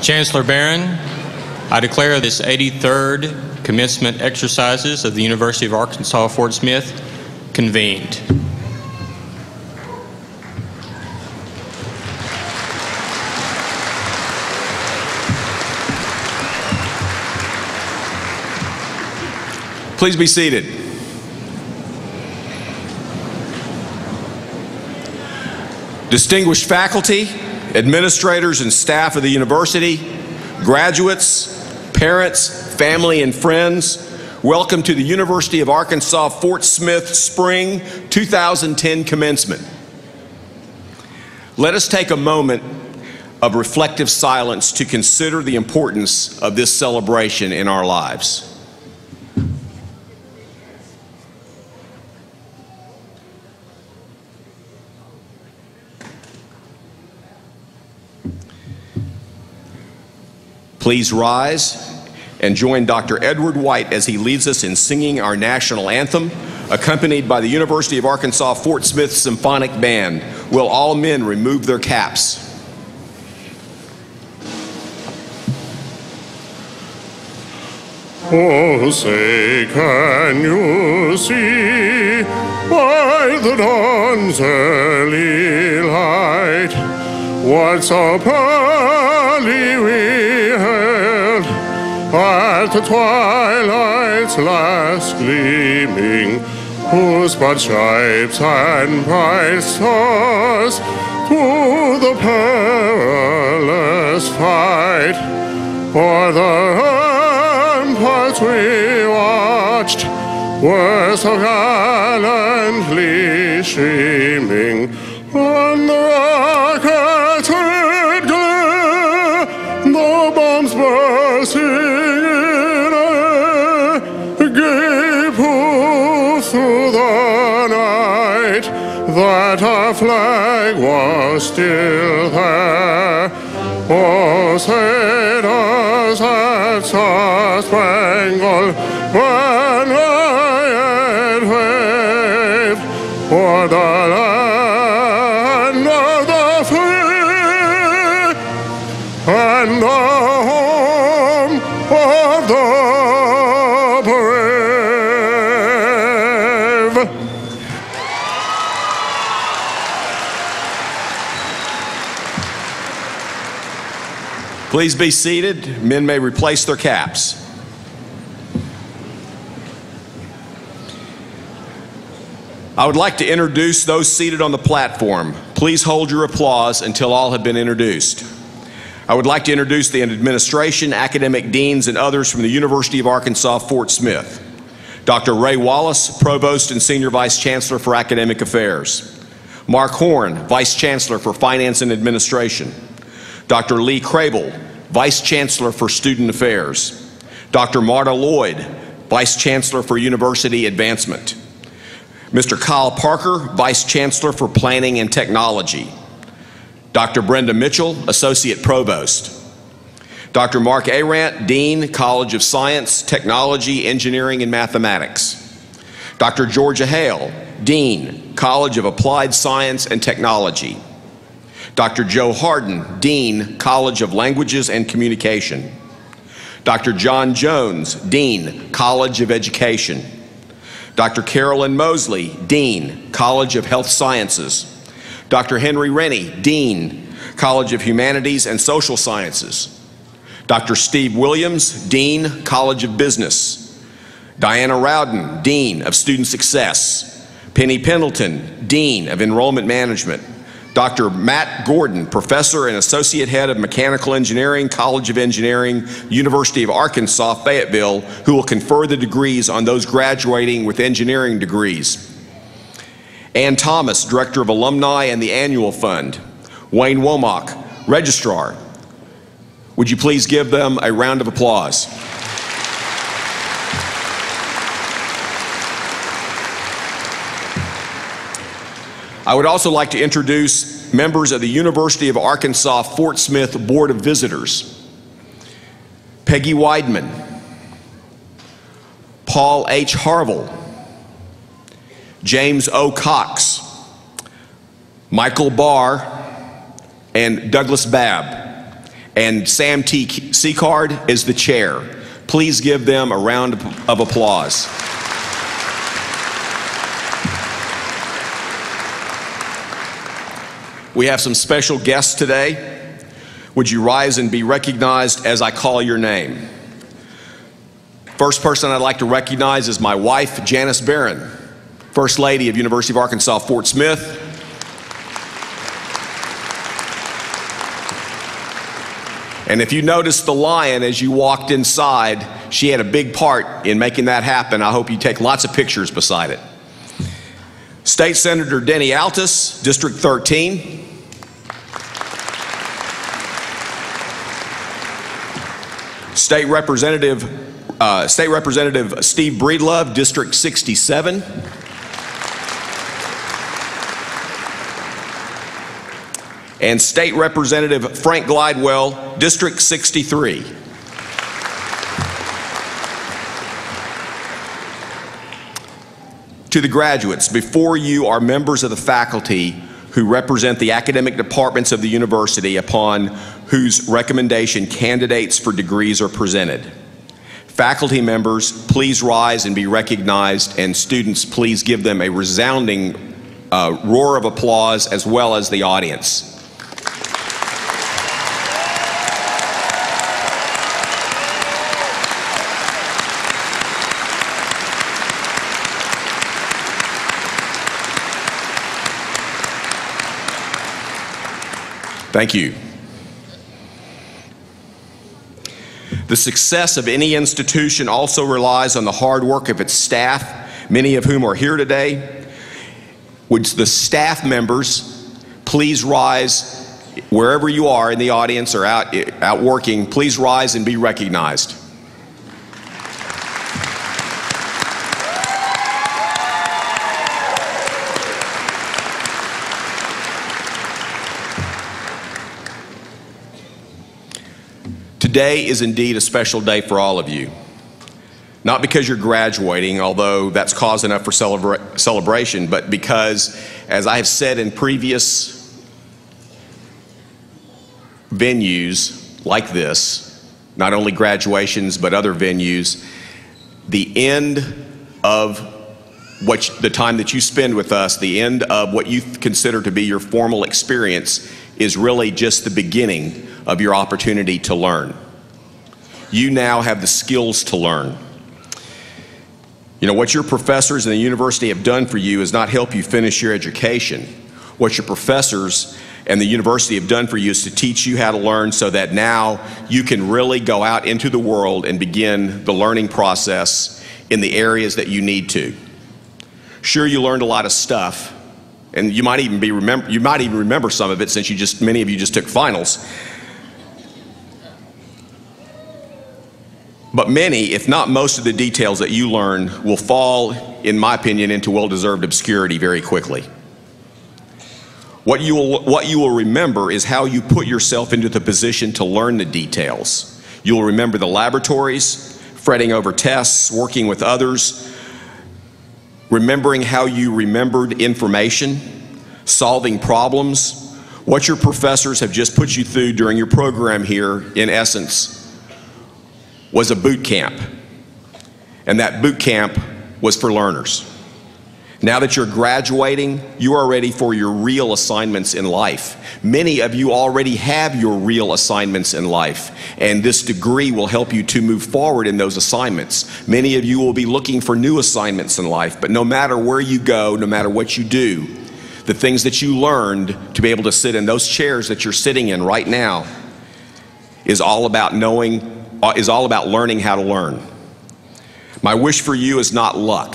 Chancellor Barron, I declare this 83rd commencement exercises of the University of Arkansas Fort Smith convened. Please be seated. Distinguished faculty, administrators, and staff of the university, graduates, parents, family, and friends, welcome to the University of Arkansas Fort Smith Spring 2010 commencement. Let us take a moment of reflective silence to consider the importance of this celebration in our lives. Please rise and join Dr. Edward White as he leads us in singing our national anthem, accompanied by the University of Arkansas Fort Smith Symphonic Band. Will all men remove their caps? Oh, say, can you see by the dawn's early light what so pearly we hailed at the twilight's last gleaming, whose broad stripes and bright stars through the perilous fight o'er the ramparts we watched were so gallantly streaming on the rocket's red glare, the bombs bursting in air gave proof through the night that our flag was still there. Oh, say does that star-spangled banner yet wave o'er the land of the free and the home of the brave? Please be seated. Men may replace their caps. I would like to introduce those seated on the platform. Please hold your applause until all have been introduced. I would like to introduce the administration, academic deans, and others from the University of Arkansas Fort Smith. Dr. Ray Wallace, Provost and Senior Vice Chancellor for Academic Affairs. Mark Horn, Vice Chancellor for Finance and Administration. Dr. Lee Crable, Vice Chancellor for Student Affairs. Dr. Marta Lloyd, Vice Chancellor for University Advancement. Mr. Kyle Parker, Vice Chancellor for Planning and Technology. Dr. Brenda Mitchell, Associate Provost. Dr. Mark Arant, Dean, College of Science, Technology, Engineering, and Mathematics. Dr. Georgia Hale, Dean, College of Applied Science and Technology. Dr. Joe Harden, Dean, College of Languages and Communication. Dr. John Jones, Dean, College of Education. Dr. Carolyn Mosley, Dean, College of Health Sciences. Dr. Henry Rennie, Dean, College of Humanities and Social Sciences. Dr. Steve Williams, Dean, College of Business. Diana Rowden, Dean of Student Success. Penny Pendleton, Dean of Enrollment Management. Dr. Matt Gordon, Professor and Associate Head of Mechanical Engineering, College of Engineering, University of Arkansas, Fayetteville, who will confer the degrees on those graduating with engineering degrees. Ann Thomas, Director of Alumni and the Annual Fund. Wayne Womack, Registrar. Would you please give them a round of applause? I would also like to introduce members of the University of Arkansas Fort Smith Board of Visitors. Peggy Weidman, Paul H. Harville, James O. Cox, Michael Barr, and Douglas Babb. and Sam T. Seacard is the chair. Please give them a round of applause. We have some special guests today. Would you rise and be recognized as I call your name? First person I'd like to recognize is my wife, Janice Barron, First Lady of University of Arkansas, Fort Smith. And if you noticed the lion as you walked inside, she had a big part in making that happen. I hope you take lots of pictures beside it. State Senator Denny Altus, District 13. State Representative Steve Breedlove, District 67. And State Representative Frank Glidewell, District 63. To the graduates, before you are members of the faculty who represent the academic departments of the university upon whose recommendation candidates for degrees are presented. Faculty members, please rise and be recognized, and students, please give them a resounding roar of applause, as well as the audience. Thank you. The success of any institution also relies on the hard work of its staff, many of whom are here today. Would the staff members please rise wherever you are in the audience or out working, please rise and be recognized. Today is indeed a special day for all of you. Not because you're graduating, although that's cause enough for celebration, but because, as I have said in previous venues like this, not only graduations but other venues, the end of the time that you spend with us, the end of what you consider to be your formal experience, is really just the beginning of your opportunity to learn. You now have the skills to learn. You know, what your professors in the university have done for you is not help you finish your education. What your professors and the university have done for you is to teach you how to learn so that now you can really go out into the world and begin the learning process in the areas that you need to. Sure, you learned a lot of stuff, and you might even remember some of it since many of you just took finals. But many, if not most of the details that you learn will fall, in my opinion, into well-deserved obscurity very quickly. What you will remember is how you put yourself into the position to learn the details. You'll remember the laboratories, fretting over tests, working with others, remembering how you remembered information, solving problems. What your professors have just put you through during your program here, in essence, was a boot camp. And that boot camp was for learners. Now that you're graduating, you are ready for your real assignments in life. Many of you already have your real assignments in life, and this degree will help you to move forward in those assignments. Many of you will be looking for new assignments in life, but no matter where you go, no matter what you do, the things that you learned to be able to sit in those chairs that you're sitting in right now is all about learning how to learn. My wish for you is not luck.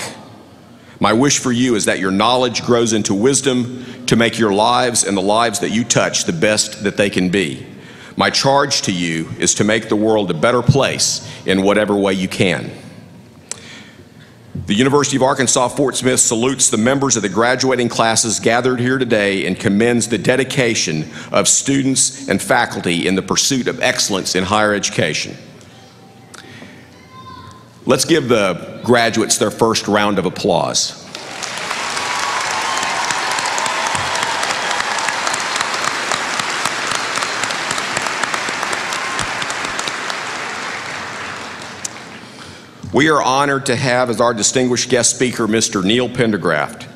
My wish for you is that your knowledge grows into wisdom to make your lives and the lives that you touch the best that they can be. My charge to you is to make the world a better place in whatever way you can. The University of Arkansas Fort Smith salutes the members of the graduating classes gathered here today and commends the dedication of students and faculty in the pursuit of excellence in higher education. Let's give the graduates their first round of applause. We are honored to have as our distinguished guest speaker Mr. Neil Pendergraft.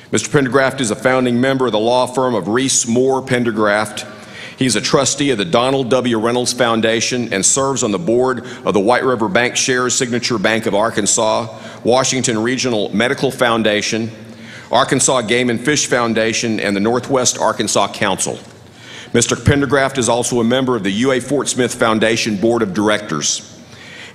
Mr. Pendergraft is a founding member of the law firm of Reese Moore Pendergraft. He's a trustee of the Donald W. Reynolds Foundation and serves on the board of the White River Bank Shares Signature Bank of Arkansas, Washington Regional Medical Foundation, Arkansas Game and Fish Foundation, and the Northwest Arkansas Council. Mr. Pendergraft is also a member of the UA Fort Smith Foundation Board of Directors.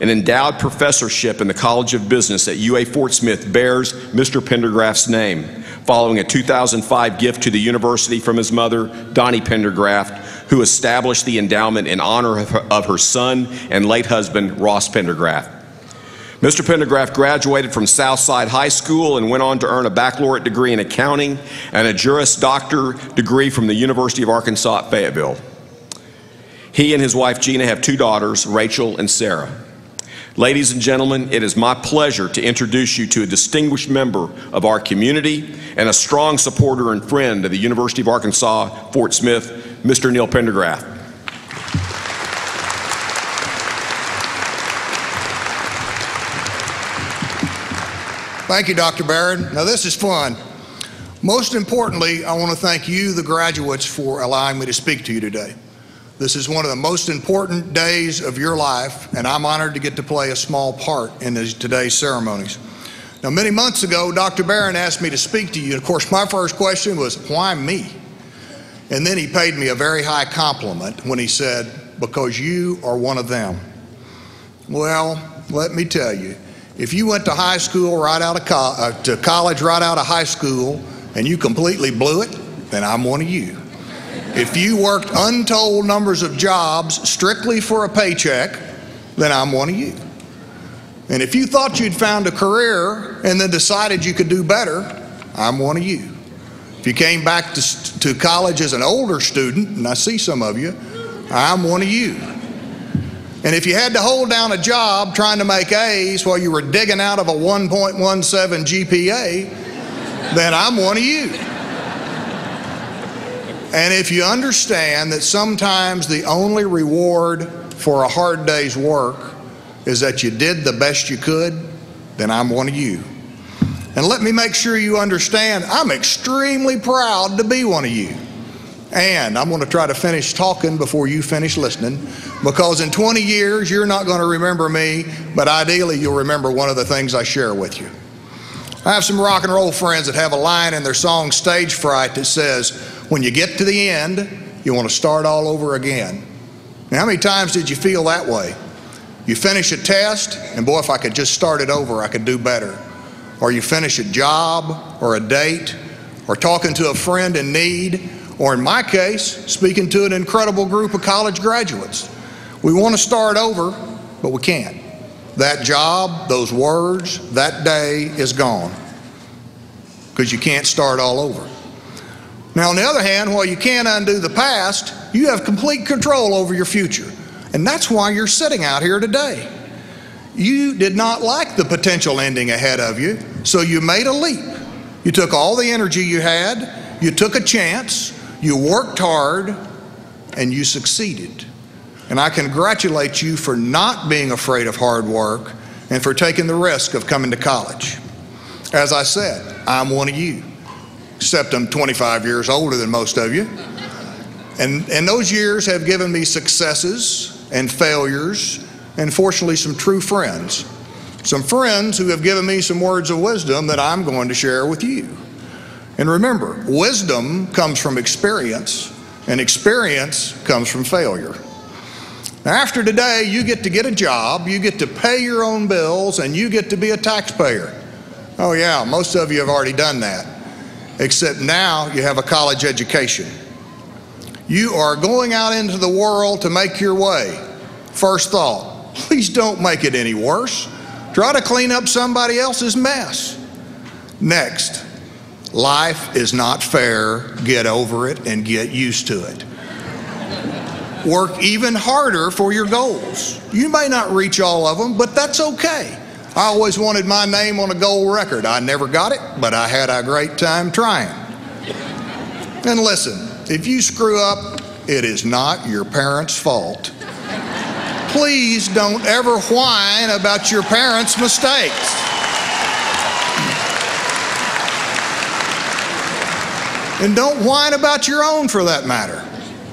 An endowed professorship in the College of Business at UA Fort Smith bears Mr. Pendergraft's name, following a 2005 gift to the university from his mother, Donnie Pendergraft, who established the endowment in honor of her son and late husband, Ross Pendergraft. Mr. Pendergraft graduated from Southside High School and went on to earn a baccalaureate degree in accounting and a Juris Doctor degree from the University of Arkansas at Fayetteville. He and his wife Gina have two daughters, Rachel and Sarah. Ladies and gentlemen, it is my pleasure to introduce you to a distinguished member of our community and a strong supporter and friend of the University of Arkansas, Fort Smith, Mr. Neil Pendergraft. Thank you, Dr. Barron. Now this is fun. Most importantly, I want to thank you, the graduates, for allowing me to speak to you today. This is one of the most important days of your life, and I'm honored to get to play a small part in today's ceremonies. Now, many months ago, Dr. Barron asked me to speak to you. Of course, my first question was, why me? And then he paid me a very high compliment when he said, because you are one of them. Well, let me tell you, if you went to high school right out of to college right out of high school and you completely blew it, then I'm one of you. If you worked untold numbers of jobs strictly for a paycheck, then I'm one of you. And if you thought you'd found a career and then decided you could do better, I'm one of you. If you came back to college as an older student, and I see some of you, I'm one of you. And if you had to hold down a job trying to make A's while you were digging out of a 1.17 GPA, then I'm one of you. And if you understand that sometimes the only reward for a hard day's work is that you did the best you could, then I'm one of you. And let me make sure you understand, I'm extremely proud to be one of you. And I'm going to try to finish talking before you finish listening, because in 20 years, you're not going to remember me, but ideally you'll remember one of the things I share with you. I have some rock and roll friends that have a line in their song Stage Fright that says, when you get to the end, you want to start all over again. Now, how many times did you feel that way? You finish a test, and boy, if I could just start it over, I could do better. Or you finish a job, or a date, or talking to a friend in need, or in my case, speaking to an incredible group of college graduates. We want to start over, but we can't. That job, those words, that day is gone, because you can't start all over. Now, on the other hand, while you can't undo the past, you have complete control over your future. And that's why you're sitting out here today. You did not like the potential ending ahead of you, so you made a leap. You took all the energy you had, you took a chance, you worked hard, and you succeeded. And I congratulate you for not being afraid of hard work and for taking the risk of coming to college. As I said, I'm one of you, except I'm 25 years older than most of you. And those years have given me successes and failures, and fortunately some true friends. Some friends who have given me some words of wisdom that I'm going to share with you. And remember, wisdom comes from experience, and experience comes from failure. Now, after today, you get to get a job, you get to pay your own bills, and you get to be a taxpayer. Oh yeah, most of you have already done that, except now you have a college education. You are going out into the world to make your way. First thought, please don't make it any worse. Try to clean up somebody else's mess. Next, life is not fair. Get over it and get used to it. Work even harder for your goals. You may not reach all of them, but that's okay. I always wanted my name on a gold record. I never got it, but I had a great time trying. And listen, if you screw up, it is not your parents' fault. please don't ever whine about your parents' mistakes. And don't whine about your own, for that matter.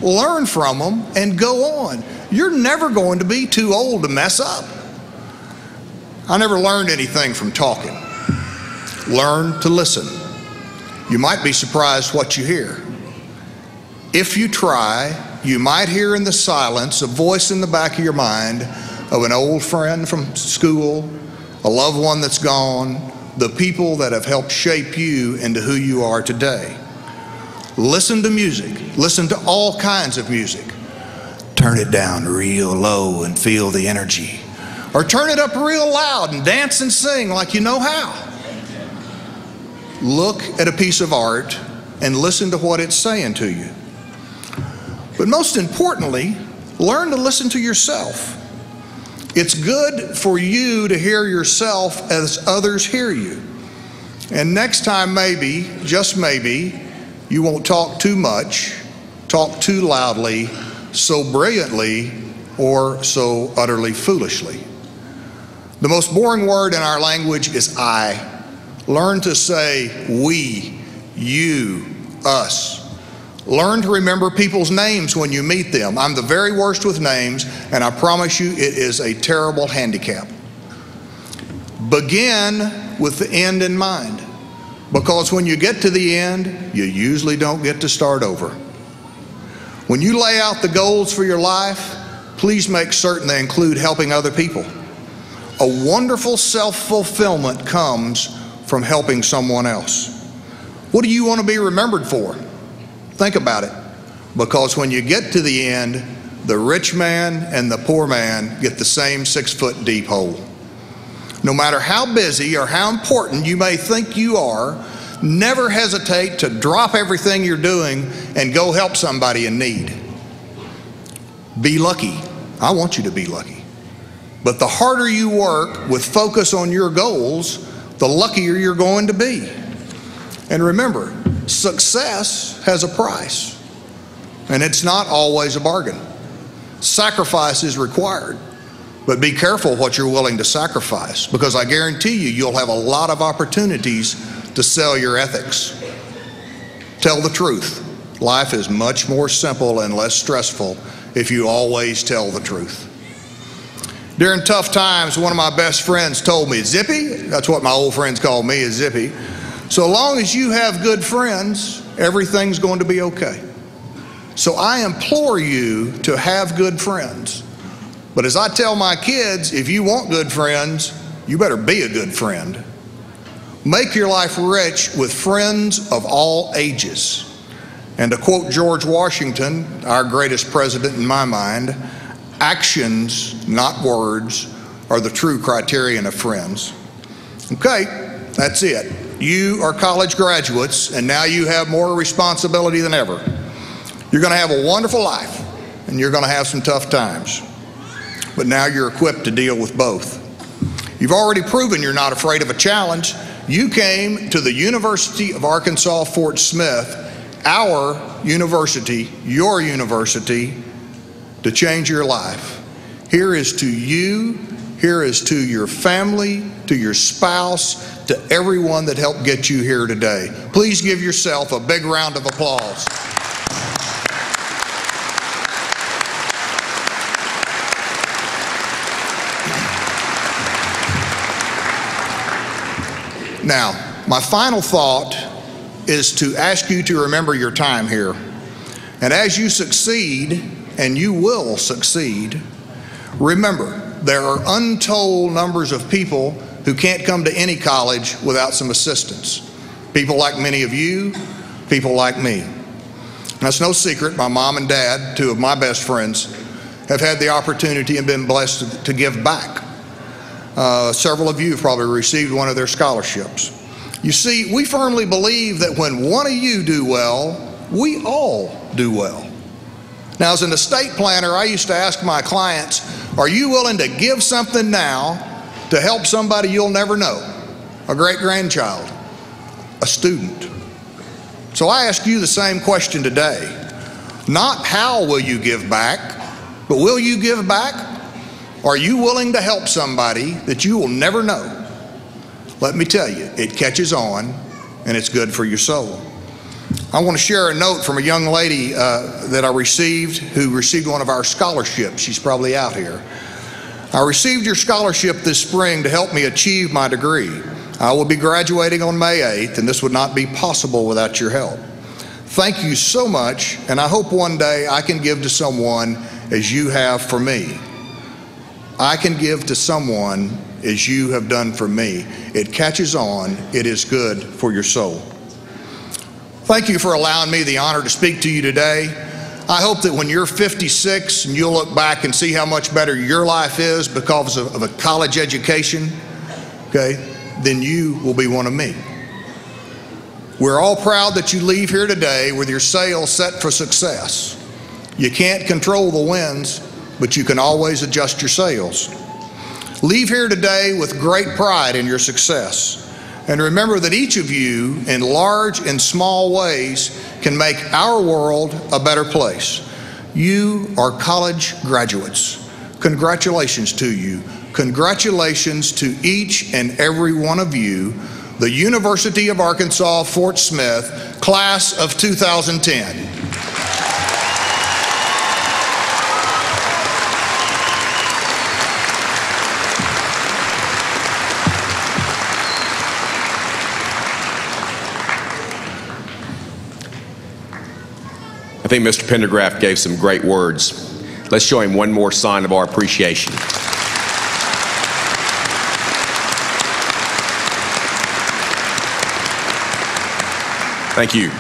Learn from them and go on. You're never going to be too old to mess up. I never learned anything from talking. Learn to listen. You might be surprised what you hear. If you try, you might hear in the silence a voice in the back of your mind of an old friend from school, a loved one that's gone, the people that have helped shape you into who you are today. Listen to music. Listen to all kinds of music. Turn it down real low and feel the energy. Or turn it up real loud and dance and sing like you know how. Look at a piece of art and listen to what it's saying to you. But most importantly, learn to listen to yourself. It's good for you to hear yourself as others hear you. And next time, maybe, just maybe, you won't talk too much, talk too loudly, so brilliantly, or so utterly foolishly. The most boring word in our language is I. Learn to say we, you, us. Learn to remember people's names when you meet them. I'm the very worst with names, and I promise you it is a terrible handicap. Begin with the end in mind, because when you get to the end, you usually don't get to start over. When you lay out the goals for your life, please make certain they include helping other people. A wonderful self-fulfillment comes from helping someone else. What do you want to be remembered for? Think about it. Because when you get to the end, the rich man and the poor man get the same 6-foot deep hole. No matter how busy or how important you may think you are, never hesitate to drop everything you're doing and go help somebody in need. Be lucky. I want you to be lucky. But the harder you work with focus on your goals, the luckier you're going to be. And remember, success has a price, and it's not always a bargain. Sacrifice is required. But be careful what you're willing to sacrifice, because I guarantee you, you'll have a lot of opportunities to sell your ethics. Tell the truth. Life is much more simple and less stressful if you always tell the truth. During tough times, one of my best friends told me, Zippy, that's what my old friends call me, is Zippy, so long as you have good friends, everything's going to be okay. So I implore you to have good friends. But as I tell my kids, if you want good friends, you better be a good friend. Make your life rich with friends of all ages. And to quote George Washington, our greatest president in my mind, actions, not words, are the true criterion of friends. Okay, that's it. You are college graduates, and now you have more responsibility than ever. You're going to have a wonderful life, and you're going to have some tough times. But now you're equipped to deal with both. You've already proven you're not afraid of a challenge. You came to the University of Arkansas, Fort Smith, our university, your university, to change your life. Here is to you, here is to your family, to your spouse, to everyone that helped get you here today. Please give yourself a big round of applause. Now, my final thought is to ask you to remember your time here. And as you succeed, and you will succeed, remember, there are untold numbers of people who can't come to any college without some assistance. People like many of you, people like me. Now, it's no secret, my mom and dad, two of my best friends, have had the opportunity and been blessed to give back. Several of you have probably received one of their scholarships. You see, we firmly believe that when one of you do well, we all do well. Now, as an estate planner, I used to ask my clients, are you willing to give something now to help somebody you'll never know? A great-grandchild, a student. So I ask you the same question today. Not how will you give back, but will you give back? Are you willing to help somebody that you will never know? Let me tell you, it catches on and it's good for your soul. I want to share a note from a young lady that I received, who received one of our scholarships. She's probably out here. I received your scholarship this spring to help me achieve my degree. I will be graduating on May 8th, and this would not be possible without your help. Thank you so much, and I hope one day I can give to someone as you have for me. I can give to someone as you have done for me. It catches on. It is good for your soul. Thank you for allowing me the honor to speak to you today. I hope that when you're 56 and you'll look back and see how much better your life is because of a college education, okay, then you will be one of me. We're all proud that you leave here today with your sails set for success. You can't control the winds, but you can always adjust your sails. Leave here today with great pride in your success. And remember that each of you, in large and small ways, can make our world a better place. You are college graduates. Congratulations to you. Congratulations to each and every one of you, the University of Arkansas, Fort Smith, class of 2010. I think Mr. Pendergraft gave some great words. Let's show him one more sign of our appreciation. Thank you.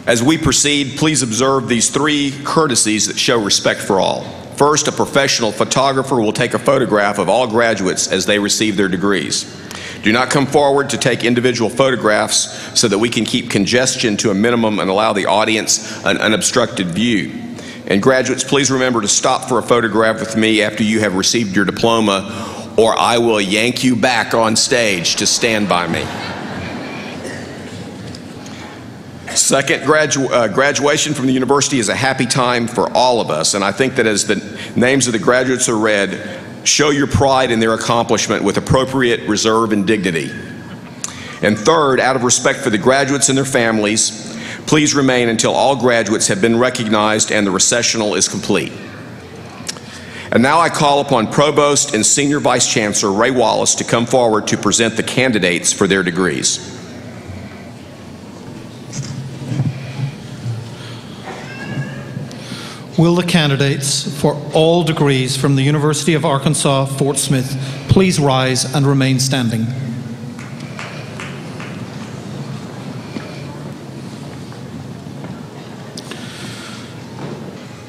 As we proceed, please observe these three courtesies that show respect for all. First, a professional photographer will take a photograph of all graduates as they receive their degrees. Do not come forward to take individual photographs so that we can keep congestion to a minimum and allow the audience an unobstructed view. And graduates, please remember to stop for a photograph with me after you have received your diploma, or I will yank you back on stage to stand by me. Second, graduation from the university is a happy time for all of us, and I think that as the names of the graduates are read, show your pride in their accomplishment with appropriate reserve and dignity. And third, out of respect for the graduates and their families, please remain until all graduates have been recognized and the recessional is complete. And now I call upon Provost and Senior Vice Chancellor Ray Wallace to come forward to present the candidates for their degrees. Will the candidates for all degrees from the University of Arkansas, Fort Smith, please rise and remain standing.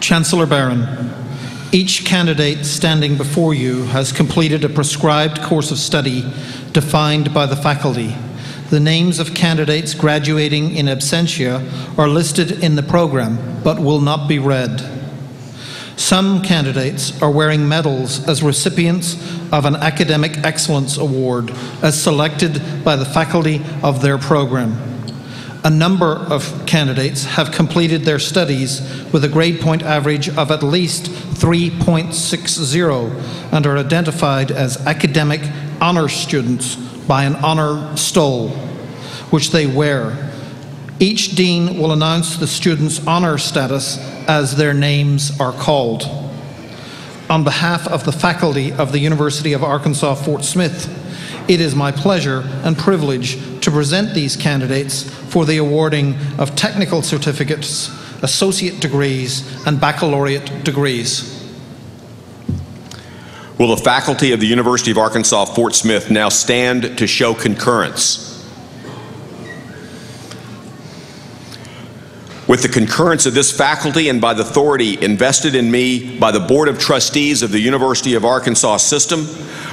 Chancellor Barron, each candidate standing before you has completed a prescribed course of study defined by the faculty. The names of candidates graduating in absentia are listed in the program, but will not be read. Some candidates are wearing medals as recipients of an Academic Excellence Award as selected by the faculty of their program. A number of candidates have completed their studies with a grade point average of at least 3.60 and are identified as academic honor students by an honor stole, which they wear. Each dean will announce the student's honor status as their names are called. On behalf of the faculty of the University of Arkansas, Fort Smith, it is my pleasure and privilege to present these candidates for the awarding of technical certificates, associate degrees, and baccalaureate degrees. Will the faculty of the University of Arkansas, Fort Smith now stand to show concurrence? With the concurrence of this faculty and by the authority invested in me by the Board of Trustees of the University of Arkansas System,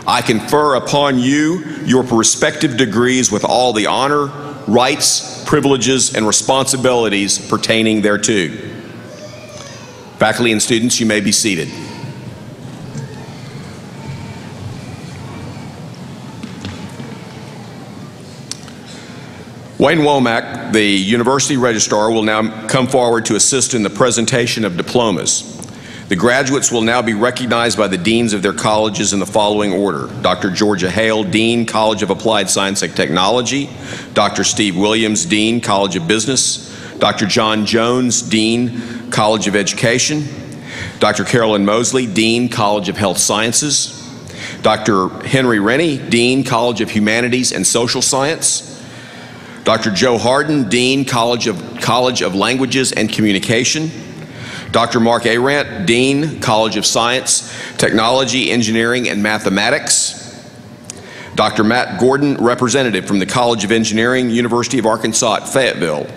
I confer upon you your respective degrees with all the honor, rights, privileges, and responsibilities pertaining thereto. Faculty and students, you may be seated. Wayne Womack, the University Registrar, will now come forward to assist in the presentation of diplomas. The graduates will now be recognized by the deans of their colleges in the following order: Dr. Georgia Hale, Dean, College of Applied Science and Technology; Dr. Steve Williams, Dean, College of Business; Dr. John Jones, Dean, College of Education; Dr. Carolyn Mosley, Dean, College of Health Sciences; Dr. Henry Rennie, Dean, College of Humanities and Social Science; Dr. Joe Harden, Dean, College of Languages and Communication; Dr. Mark Arant, Dean, College of Science, Technology, Engineering, and Mathematics; Dr. Matt Gordon, representative from the College of Engineering, University of Arkansas at Fayetteville.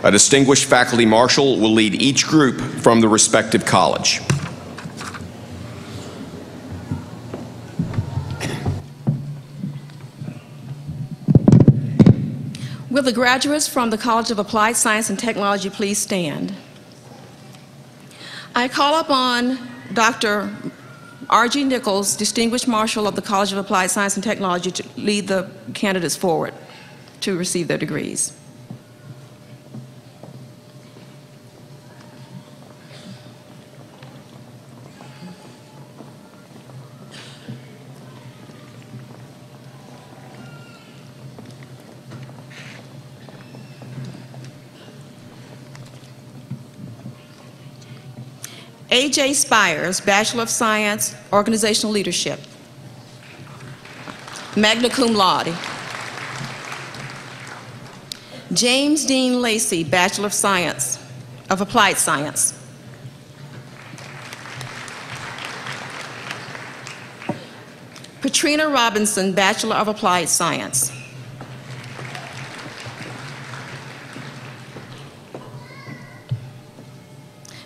A distinguished faculty marshal will lead each group from the respective college. Will the graduates from the College of Applied Science and Technology please stand? I call upon Dr. R.G. Nichols, Distinguished Marshal of the College of Applied Science and Technology, to lead the candidates forward to receive their degrees. A.J. Spires, Bachelor of Science, Organizational Leadership, magna cum laude. James Dean Lacey, Bachelor of Science, of Applied Science. Patrina Robinson, Bachelor of Applied Science.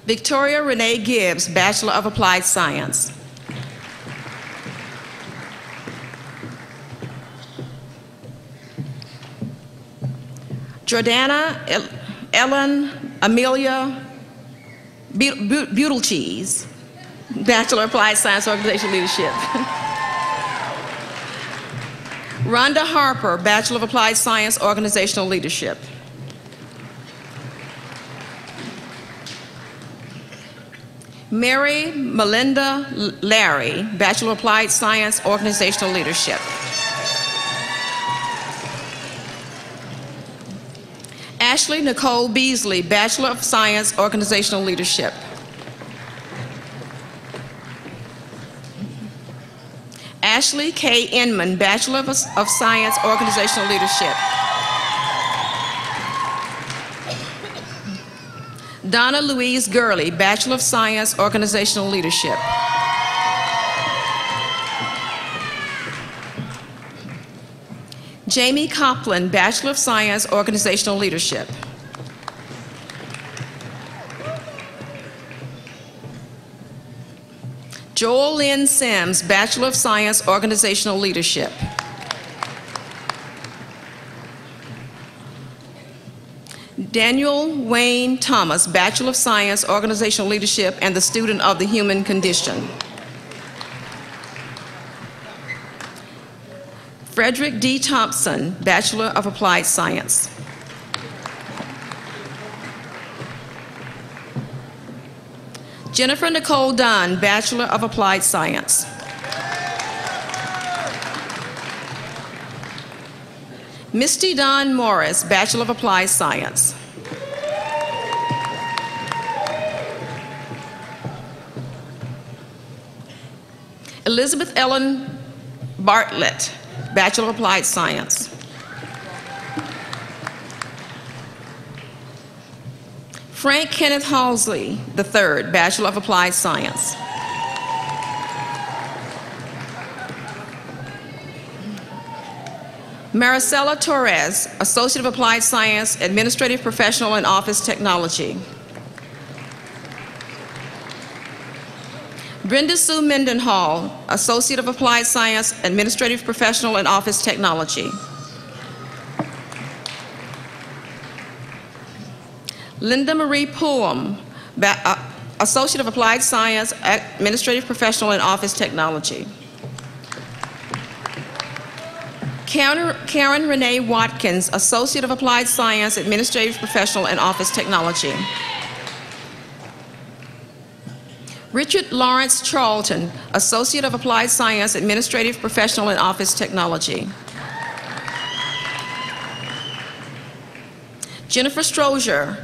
Victoria Renee Gibbs, Bachelor of Applied Science. Jordana Ellen Amelia Butelcheese, Bachelor of Applied Science, Organizational Leadership. Rhonda Harper, Bachelor of Applied Science, Organizational Leadership. Mary Melinda Larry, Bachelor of Applied Science, Organizational Leadership. Ashley Nicole Beasley, Bachelor of Science, Organizational Leadership. Ashley K. Inman, Bachelor of Science, Organizational Leadership. Donna Louise Gurley, Bachelor of Science, Organizational Leadership. Jamie Copland, Bachelor of Science, Organizational Leadership. Joel Lynn Sims, Bachelor of Science, Organizational Leadership. Daniel Wayne Thomas, Bachelor of Science, Organizational Leadership, and the student of the human condition. Frederick D. Thompson, Bachelor of Applied Science. Jennifer Nicole Dunn, Bachelor of Applied Science. Misty Dawn Morris, Bachelor of Applied Science. Elizabeth Ellen Bartlett, Bachelor of Applied Science. Frank Kenneth Halsey III, Bachelor of Applied Science. Maricela Torres, Associate of Applied Science, Administrative Professional in Office Technology. Brenda Sue Mendenhall, Associate of Applied Science, Administrative Professional in Office Technology. Linda Marie Pullum, Associate of Applied Science, Administrative Professional in Office Technology. Karen Renee Watkins, Associate of Applied Science, Administrative Professional in Office Technology. Richard Lawrence Charlton, Associate of Applied Science, Administrative Professional in Office Technology. Jennifer Strozier,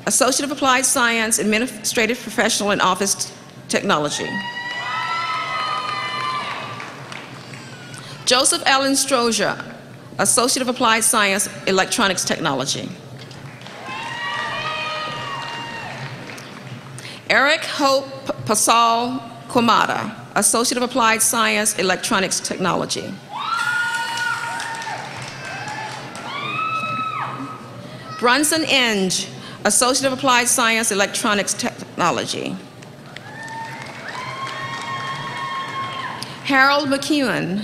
Associate of Applied Science, Administrative Professional in Office Technology. Joseph Allen Strozier, Associate of Applied Science, Electronics Technology. Eric Hope Pasal Komada, Associate of Applied Science, Electronics Technology. Brunson Enge, Associate of Applied Science, Electronics Technology. Harold McEwen,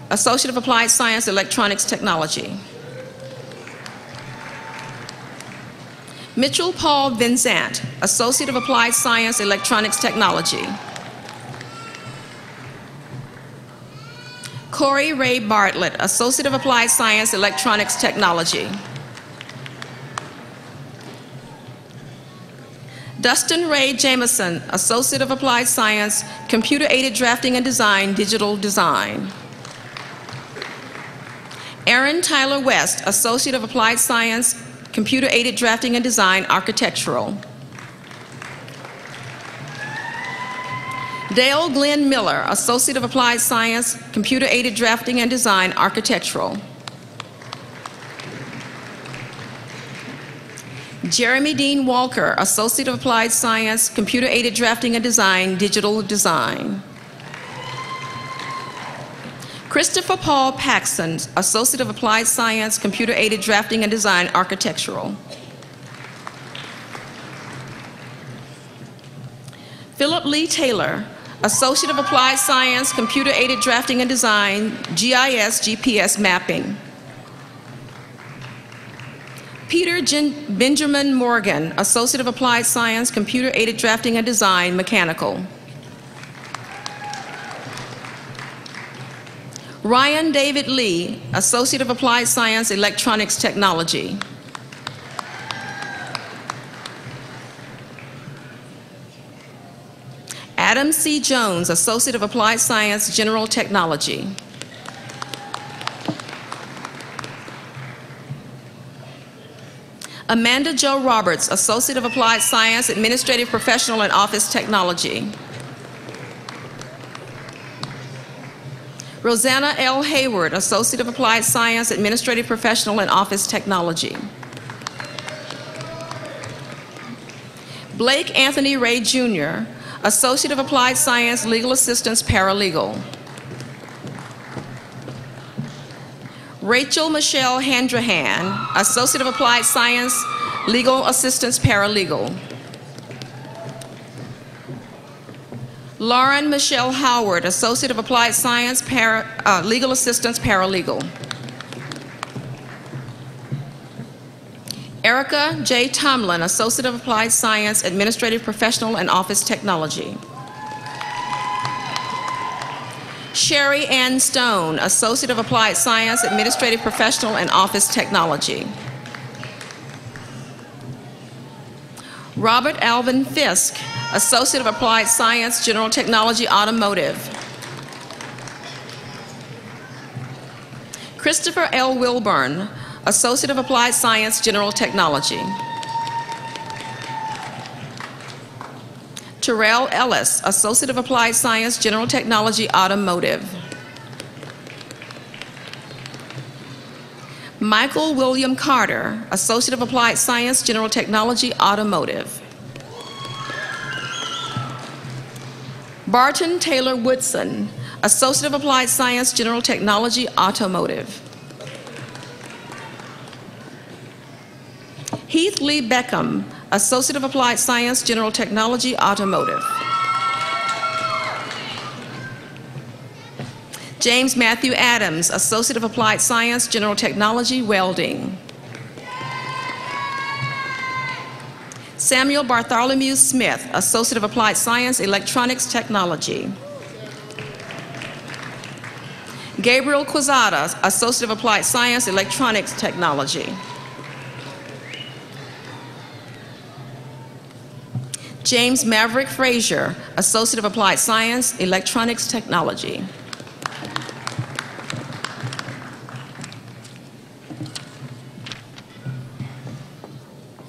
Associate of Applied Science, Electronics Technology. Mitchell Paul Vincent, Associate of Applied Science, Electronics Technology. Corey Ray Bartlett, Associate of Applied Science, Electronics Technology. Dustin Ray Jameson, Associate of Applied Science, Computer-Aided Drafting and Design, Digital Design. Aaron Tyler West, Associate of Applied Science, Computer-Aided Drafting and Design, Architectural. Dale Glenn Miller, Associate of Applied Science, Computer-Aided Drafting and Design, Architectural. Jeremy Dean Walker, Associate of Applied Science, Computer-Aided Drafting and Design, Digital Design. Christopher Paul Paxson, Associate of Applied Science, Computer-Aided Drafting and Design, Architectural. Philip Lee Taylor, Associate of Applied Science, Computer-Aided Drafting and Design, GIS, GPS Mapping. Peter Benjamin Morgan, Associate of Applied Science, Computer-Aided Drafting and Design, Mechanical. Ryan David Lee, Associate of Applied Science, Electronics Technology. Adam C. Jones, Associate of Applied Science, General Technology. Amanda Jo Roberts, Associate of Applied Science, Administrative Professional in Office Technology. Rosanna L. Hayward, Associate of Applied Science, Administrative Professional in Office Technology. Blake Anthony Ray Jr., Associate of Applied Science, Legal Assistance, Paralegal. Rachel Michelle Handrahan, Associate of Applied Science, Legal Assistance, Paralegal. Lauren Michelle Howard, Associate of Applied Science, Legal Assistance, Paralegal. Erica J. Tomlin, Associate of Applied Science, Administrative Professional and Office Technology. Sherry Ann Stone, Associate of Applied Science, Administrative Professional and Office Technology. Robert Alvin Fisk, Associate of Applied Science, General Technology, Automotive. Christopher L. Wilburn, Associate of Applied Science, General Technology. Terrell Ellis, Associate of Applied Science, General Technology, Automotive. Michael William Carter, Associate of Applied Science, General Technology, Automotive. Barton Taylor Woodson, Associate of Applied Science, General Technology, Automotive. Heath Lee Beckham, Associate of Applied Science, General Technology, Automotive. James Matthew Adams, Associate of Applied Science, General Technology, Welding. Samuel Bartholomew Smith, Associate of Applied Science, Electronics Technology. Gabriel Quezada, Associate of Applied Science, Electronics Technology. James Maverick Frazier, Associate of Applied Science, Electronics Technology.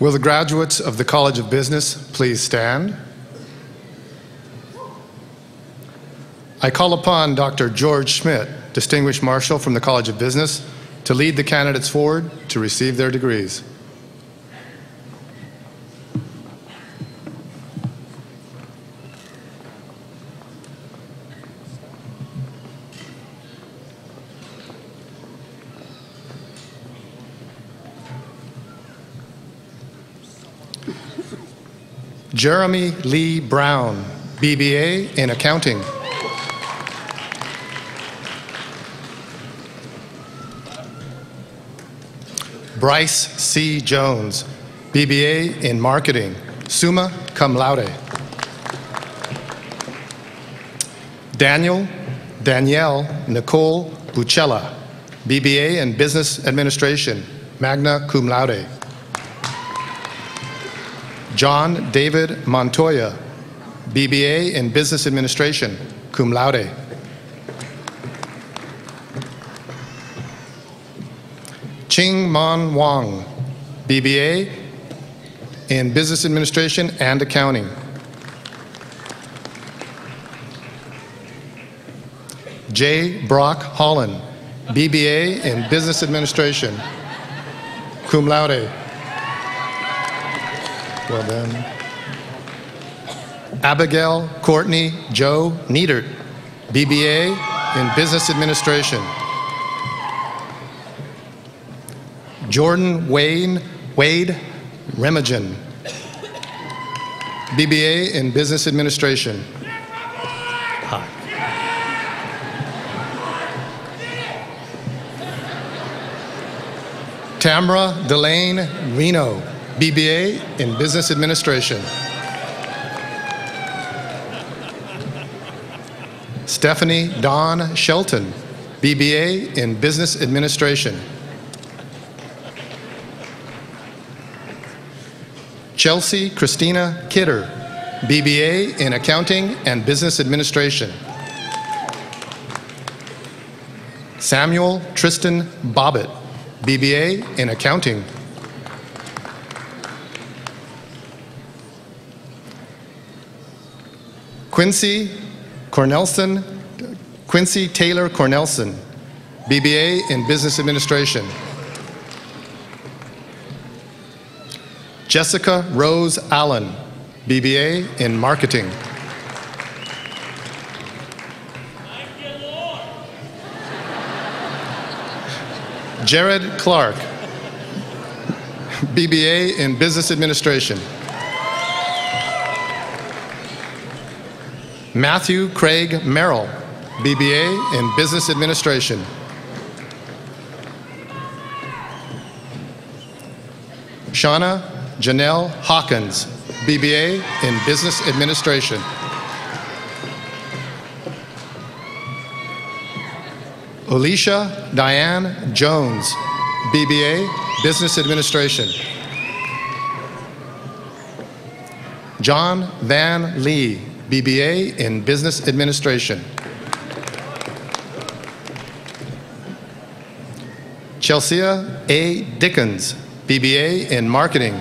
Will the graduates of the College of Business please stand? I call upon Dr. George Schmidt, Distinguished Marshal from the College of Business, to lead the candidates forward to receive their degrees. Jeremy Lee Brown, BBA in Accounting. Bryce C. Jones, BBA in Marketing, summa cum laude. Danielle Nicole Bucella, BBA in Business Administration, magna cum laude. John David Montoya, BBA in Business Administration, cum laude. Ching Mon Wong, BBA in Business Administration and Accounting. J. Brock Holland, BBA in Business Administration, cum laude. Well done. Abigail Courtney Joe Niedert, BBA in Business Administration. Jordan Wade Remagen, BBA in Business Administration. Hi. Tamra Delane Reno, BBA in Business Administration. Stephanie Dawn Shelton, BBA in Business Administration. Chelsea Christina Kidder, BBA in Accounting and Business Administration. Samuel Tristan Bobbitt, BBA in Accounting. Quincy Taylor Cornelson, BBA in Business Administration. Jessica Rose Allen, BBA in Marketing. Jared Clark, BBA in Business Administration. Matthew Craig Merrill, BBA in Business Administration. Shauna Janelle Hawkins, BBA in Business Administration. Alicia Diane Jones, BBA, Business Administration. John Van Lee, BBA in Business Administration. Chelsea A. Dickens, BBA in Marketing.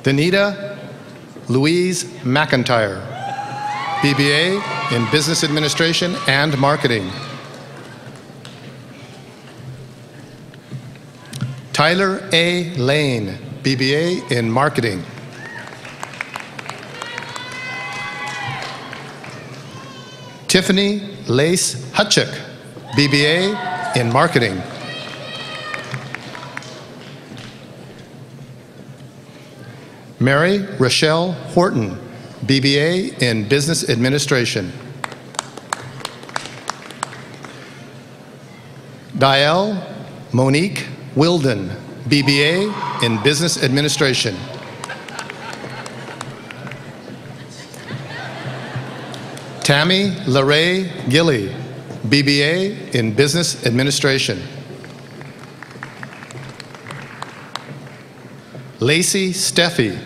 Danita Louise McIntyre, BBA in Business Administration and Marketing. Tyler A. Lane, BBA in Marketing. Tiffany Lace Hutchik, BBA in Marketing. Mary Rochelle Horton, BBA in Business Administration. Dielle Monique Wilden, BBA in Business Administration. Tammy LaRae Gilly, BBA in Business Administration. Lacey Steffi,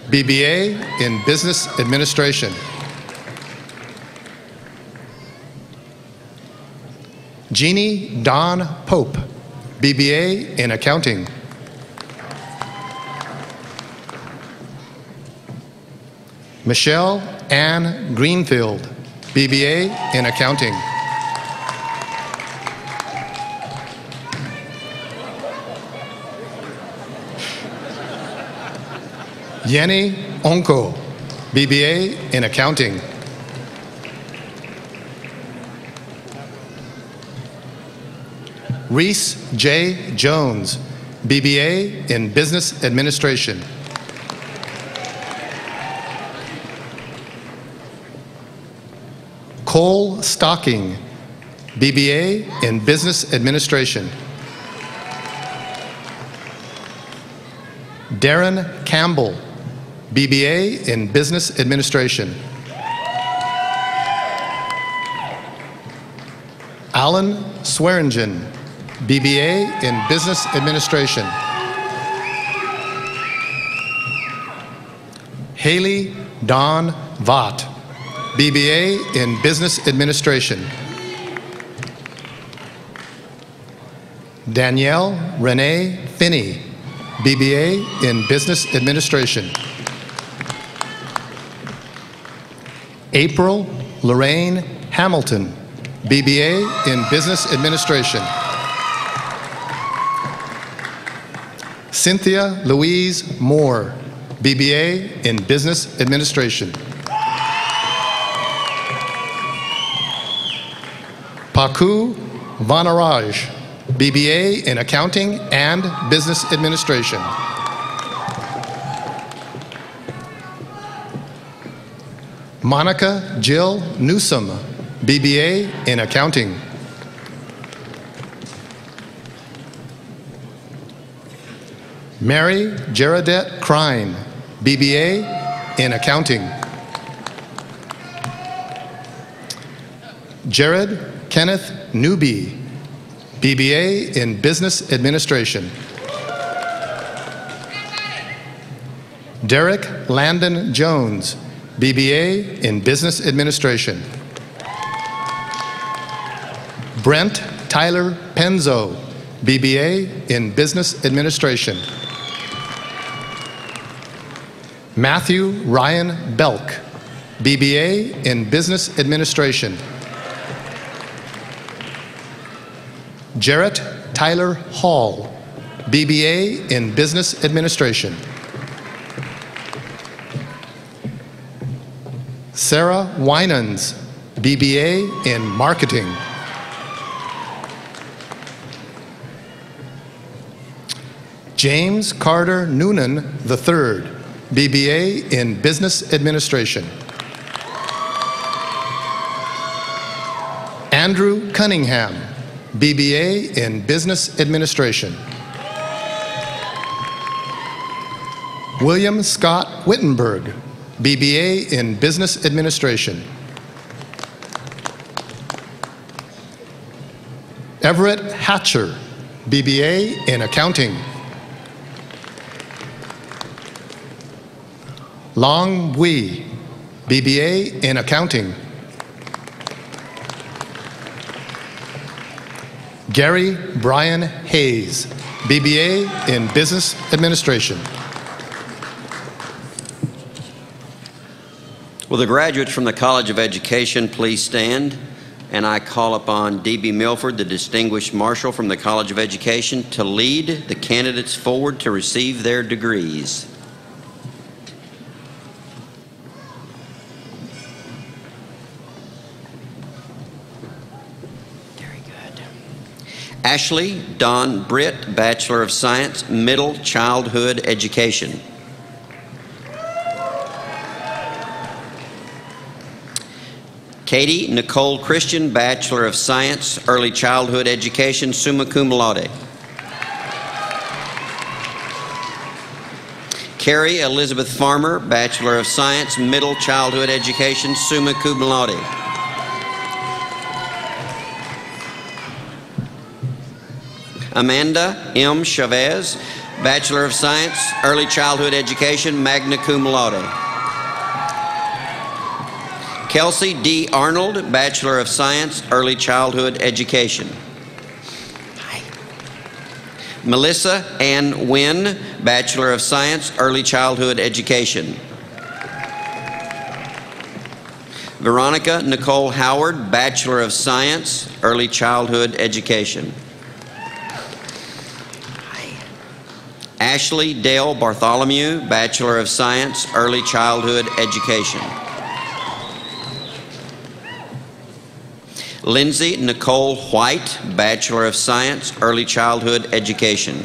BBA in Business Administration. Jeannie Dawn Pope, BBA in Accounting. Michelle Ann Greenfield, BBA in Accounting. Yenny Onko, BBA in Accounting. Reese J. Jones, BBA in Business Administration. Cole Stocking, BBA in Business Administration. Darren Campbell, BBA in Business Administration. Alan Swearingen, BBA in Business Administration. Haley Dawn Vaught, BBA in Business Administration. Danielle Renee Finney, BBA in Business Administration. April Lorraine Hamilton, BBA in Business Administration. Cynthia Louise Moore, BBA in Business Administration. Paku Vanaraj, BBA in Accounting and Business Administration. Monica Jill Newsom, BBA in Accounting. Mary Geradette Crine, BBA in Accounting. Jared Kenneth Newby, BBA in Business Administration. Derek Landon Jones, BBA in Business Administration. Brent Tyler Penzo, BBA in Business Administration. Matthew Ryan Belk, BBA in Business Administration. Jarrett Tyler Hall, BBA in Business Administration. Sarah Winans, BBA in Marketing. James Carter Noonan III, BBA in Business Administration. Andrew Cunningham, BBA in Business Administration. William Scott Wittenberg, BBA in Business Administration. Everett Hatcher, BBA in Accounting. Long Bui, BBA in Accounting. Gary Brian Hayes, BBA in Business Administration. Will the graduates from the College of Education please stand? And I call upon D.B. Milford, the Distinguished Marshal from the College of Education, to lead the candidates forward to receive their degrees. Ashley Dawn Britt, Bachelor of Science, Middle Childhood Education. Katie Nicole Christian, Bachelor of Science, Early Childhood Education, summa cum laude. Carrie Elizabeth Farmer, Bachelor of Science, Middle Childhood Education, summa cum laude. Amanda M. Chavez, Bachelor of Science, Early Childhood Education, magna cum laude. Kelsey D. Arnold, Bachelor of Science, Early Childhood Education. Melissa Ann Wynn, Bachelor of Science, Early Childhood Education. Veronica Nicole Howard, Bachelor of Science, Early Childhood Education. Ashley Dale Bartholomew, Bachelor of Science, Early Childhood Education. Lindsay Nicole White, Bachelor of Science, Early Childhood Education.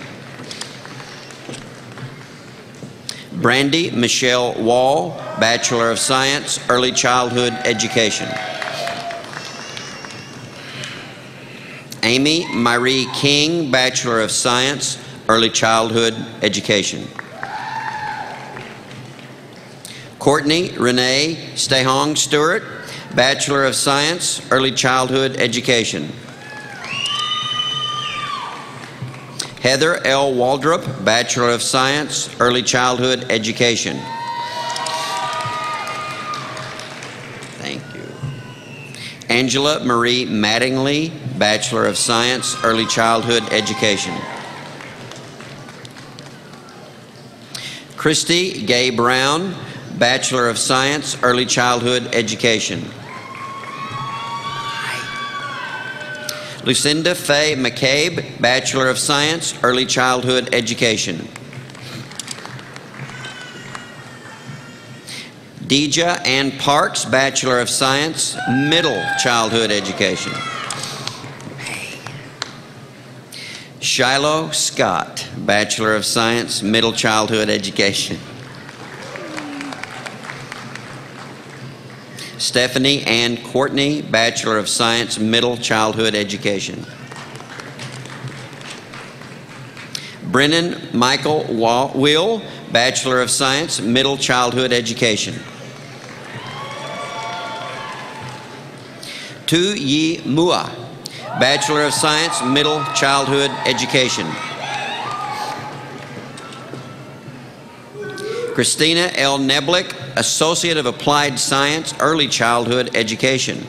Brandy Michelle Wall, Bachelor of Science, Early Childhood Education. Amy Marie King, Bachelor of Science, Early Childhood Education. Courtney Renee Stehong Stewart, Bachelor of Science, Early Childhood Education. Heather L. Waldrop, Bachelor of Science, Early Childhood Education. Thank you. Angela Marie Mattingly, Bachelor of Science, Early Childhood Education. Christy Gay Brown, Bachelor of Science, Early Childhood Education. Lucinda Faye McCabe, Bachelor of Science, Early Childhood Education. Deja Ann Parks, Bachelor of Science, Middle Childhood Education. Shiloh Scott, Bachelor of Science, Middle Childhood Education. Stephanie Ann Courtney, Bachelor of Science, Middle Childhood Education. Brennan Michael Will, Bachelor of Science, Middle Childhood Education. Tu Yi Mua, Bachelor of Science, Middle Childhood Education. Christina L. Neblick, Associate of Applied Science, Early Childhood Education.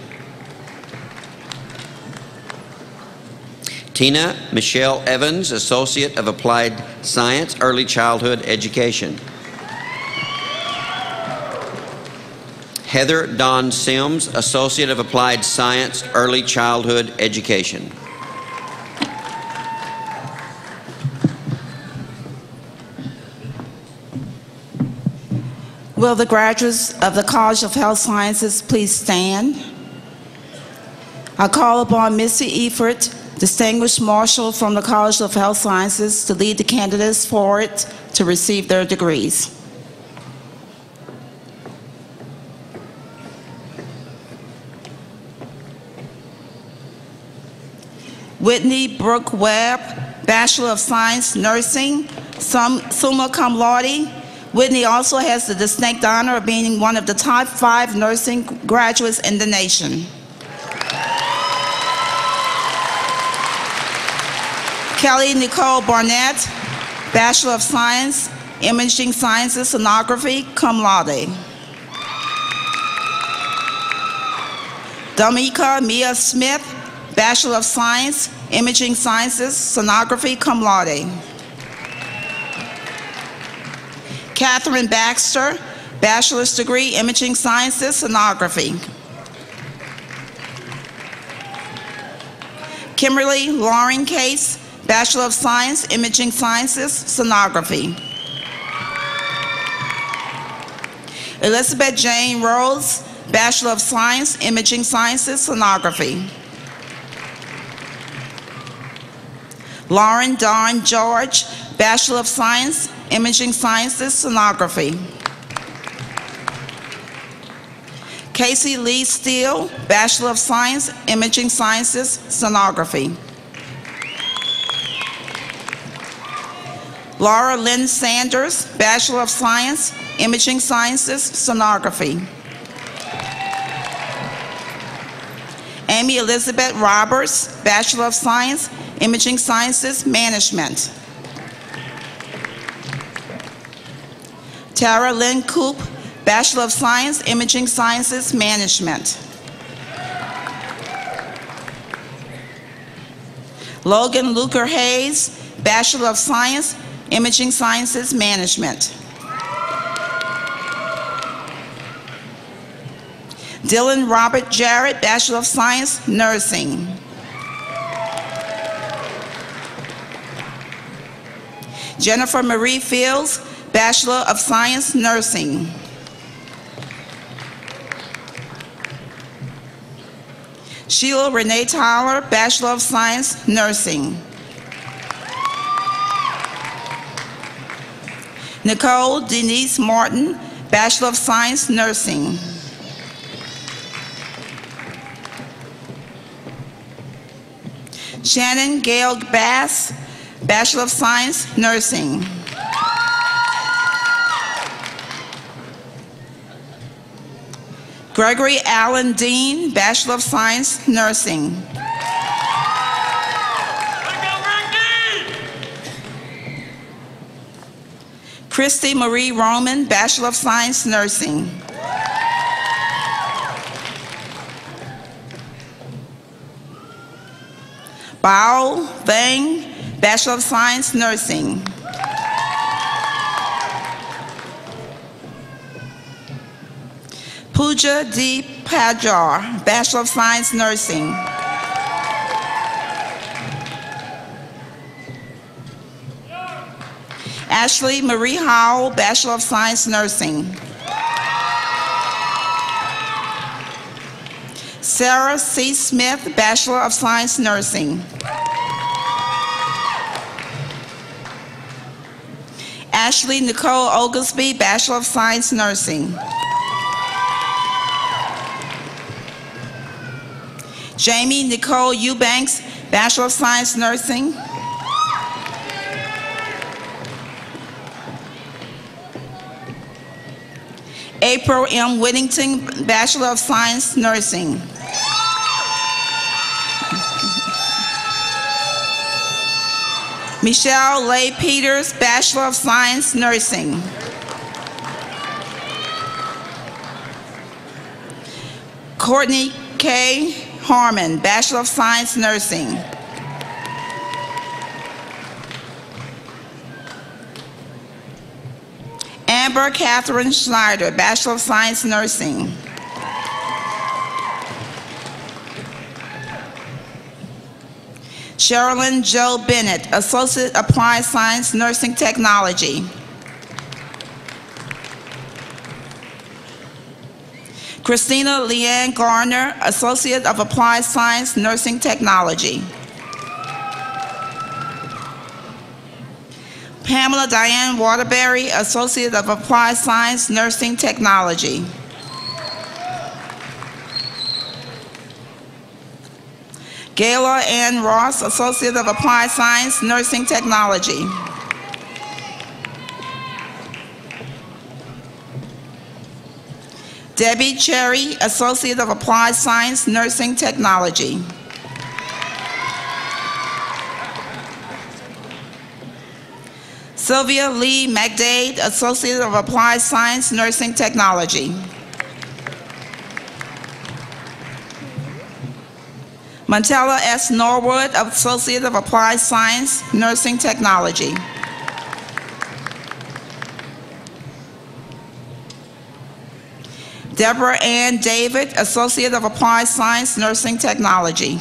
Tina Michelle Evans, Associate of Applied Science, Early Childhood Education. Heather Dawn Sims, Associate of Applied Science, Early Childhood Education. Will the graduates of the College of Health Sciences please stand? I call upon Mr. Efert, Distinguished Marshal from the College of Health Sciences, to lead the candidates forward to receive their degrees. Whitney Brooke Webb, Bachelor of Science, Nursing, summa cum laude. Whitney also has the distinct honor of being one of the top 5 nursing graduates in the nation. Kelly Nicole Barnett, Bachelor of Science, Imaging Sciences, Sonography, cum laude. Damika Mia Smith, Bachelor of Science, Imaging Sciences, Sonography, cum laude. Catherine Baxter, Bachelor's Degree, Imaging Sciences, Sonography. Kimberly Lauren Case, Bachelor of Science, Imaging Sciences, Sonography. Elizabeth Jane Rose, Bachelor of Science, Imaging Sciences, Sonography. Lauren Dawn George, Bachelor of Science, Imaging Sciences, Sonography. Casey Lee Steele, Bachelor of Science, Imaging Sciences, Sonography. Laura Lynn Sanders, Bachelor of Science, Imaging Sciences, Sonography. Amy Elizabeth Roberts, Bachelor of Science, Imaging Sciences, Management. Tara Lynn Coop, Bachelor of Science, Imaging Sciences, Management. Logan Luker Hayes, Bachelor of Science, Imaging Sciences, Management. Dylan Robert Jarrett, Bachelor of Science, Nursing. Jennifer Marie Fields, Bachelor of Science, Nursing. Sheila Renee Tyler, Bachelor of Science, Nursing. Nicole Denise Martin, Bachelor of Science, Nursing. Shannon Gail Bass, Bachelor of Science, Nursing. Gregory Allen Dean, Bachelor of Science, Nursing. Christy Marie Roman, Bachelor of Science, Nursing. Bao Vang, Bachelor of Science, Nursing. Pooja D. Pajar, Bachelor of Science, Nursing. Ashley Marie Howell, Bachelor of Science, Nursing. Sarah C. Smith, Bachelor of Science, Nursing. Ashley Nicole Oglesby, Bachelor of Science, Nursing. Jamie Nicole Eubanks, Bachelor of Science, Nursing. April M. Whittington, Bachelor of Science, Nursing. Michelle Leigh Peters, Bachelor of Science, Nursing. Courtney K. Harmon, Bachelor of Science, Nursing. Amber Catherine Schneider, Bachelor of Science, Nursing. Sherilyn Jo Bennett, Associate Applied Science, Nursing Technology. Christina Leanne Garner, Associate of Applied Science, Nursing Technology. Pamela Diane Waterbury, Associate of Applied Science, Nursing Technology. Gayla Ann Ross, Associate of Applied Science, Nursing Technology. Debbie Cherry, Associate of Applied Science, Nursing Technology. Sylvia Lee McDade, Associate of Applied Science, Nursing Technology. Montella S. Norwood, Associate of Applied Science, Nursing Technology. Deborah Ann David, Associate of Applied Science, Nursing Technology.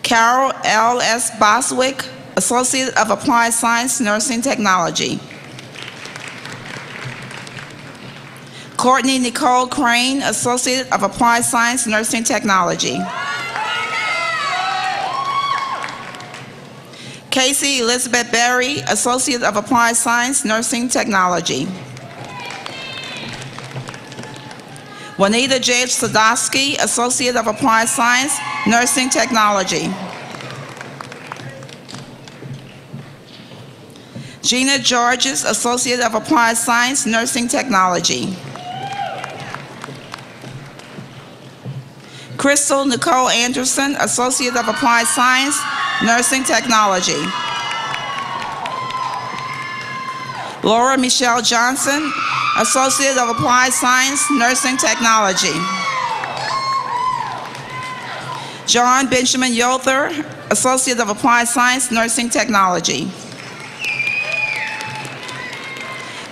Carol L. S. Boswick, Associate of Applied Science, Nursing Technology. Courtney Nicole Crane, Associate of Applied Science, Nursing Technology. Casey Elizabeth Berry, Associate of Applied Science, Nursing Technology. Juanita J. Sadowski, Associate of Applied Science, Nursing Technology. Gina Georges, Associate of Applied Science, Nursing Technology. Crystal Nicole Anderson, Associate of Applied Science, Nursing Technology. Laura Michelle Johnson, Associate of Applied Science, Nursing Technology. John Benjamin Yother, Associate of Applied Science, Nursing Technology.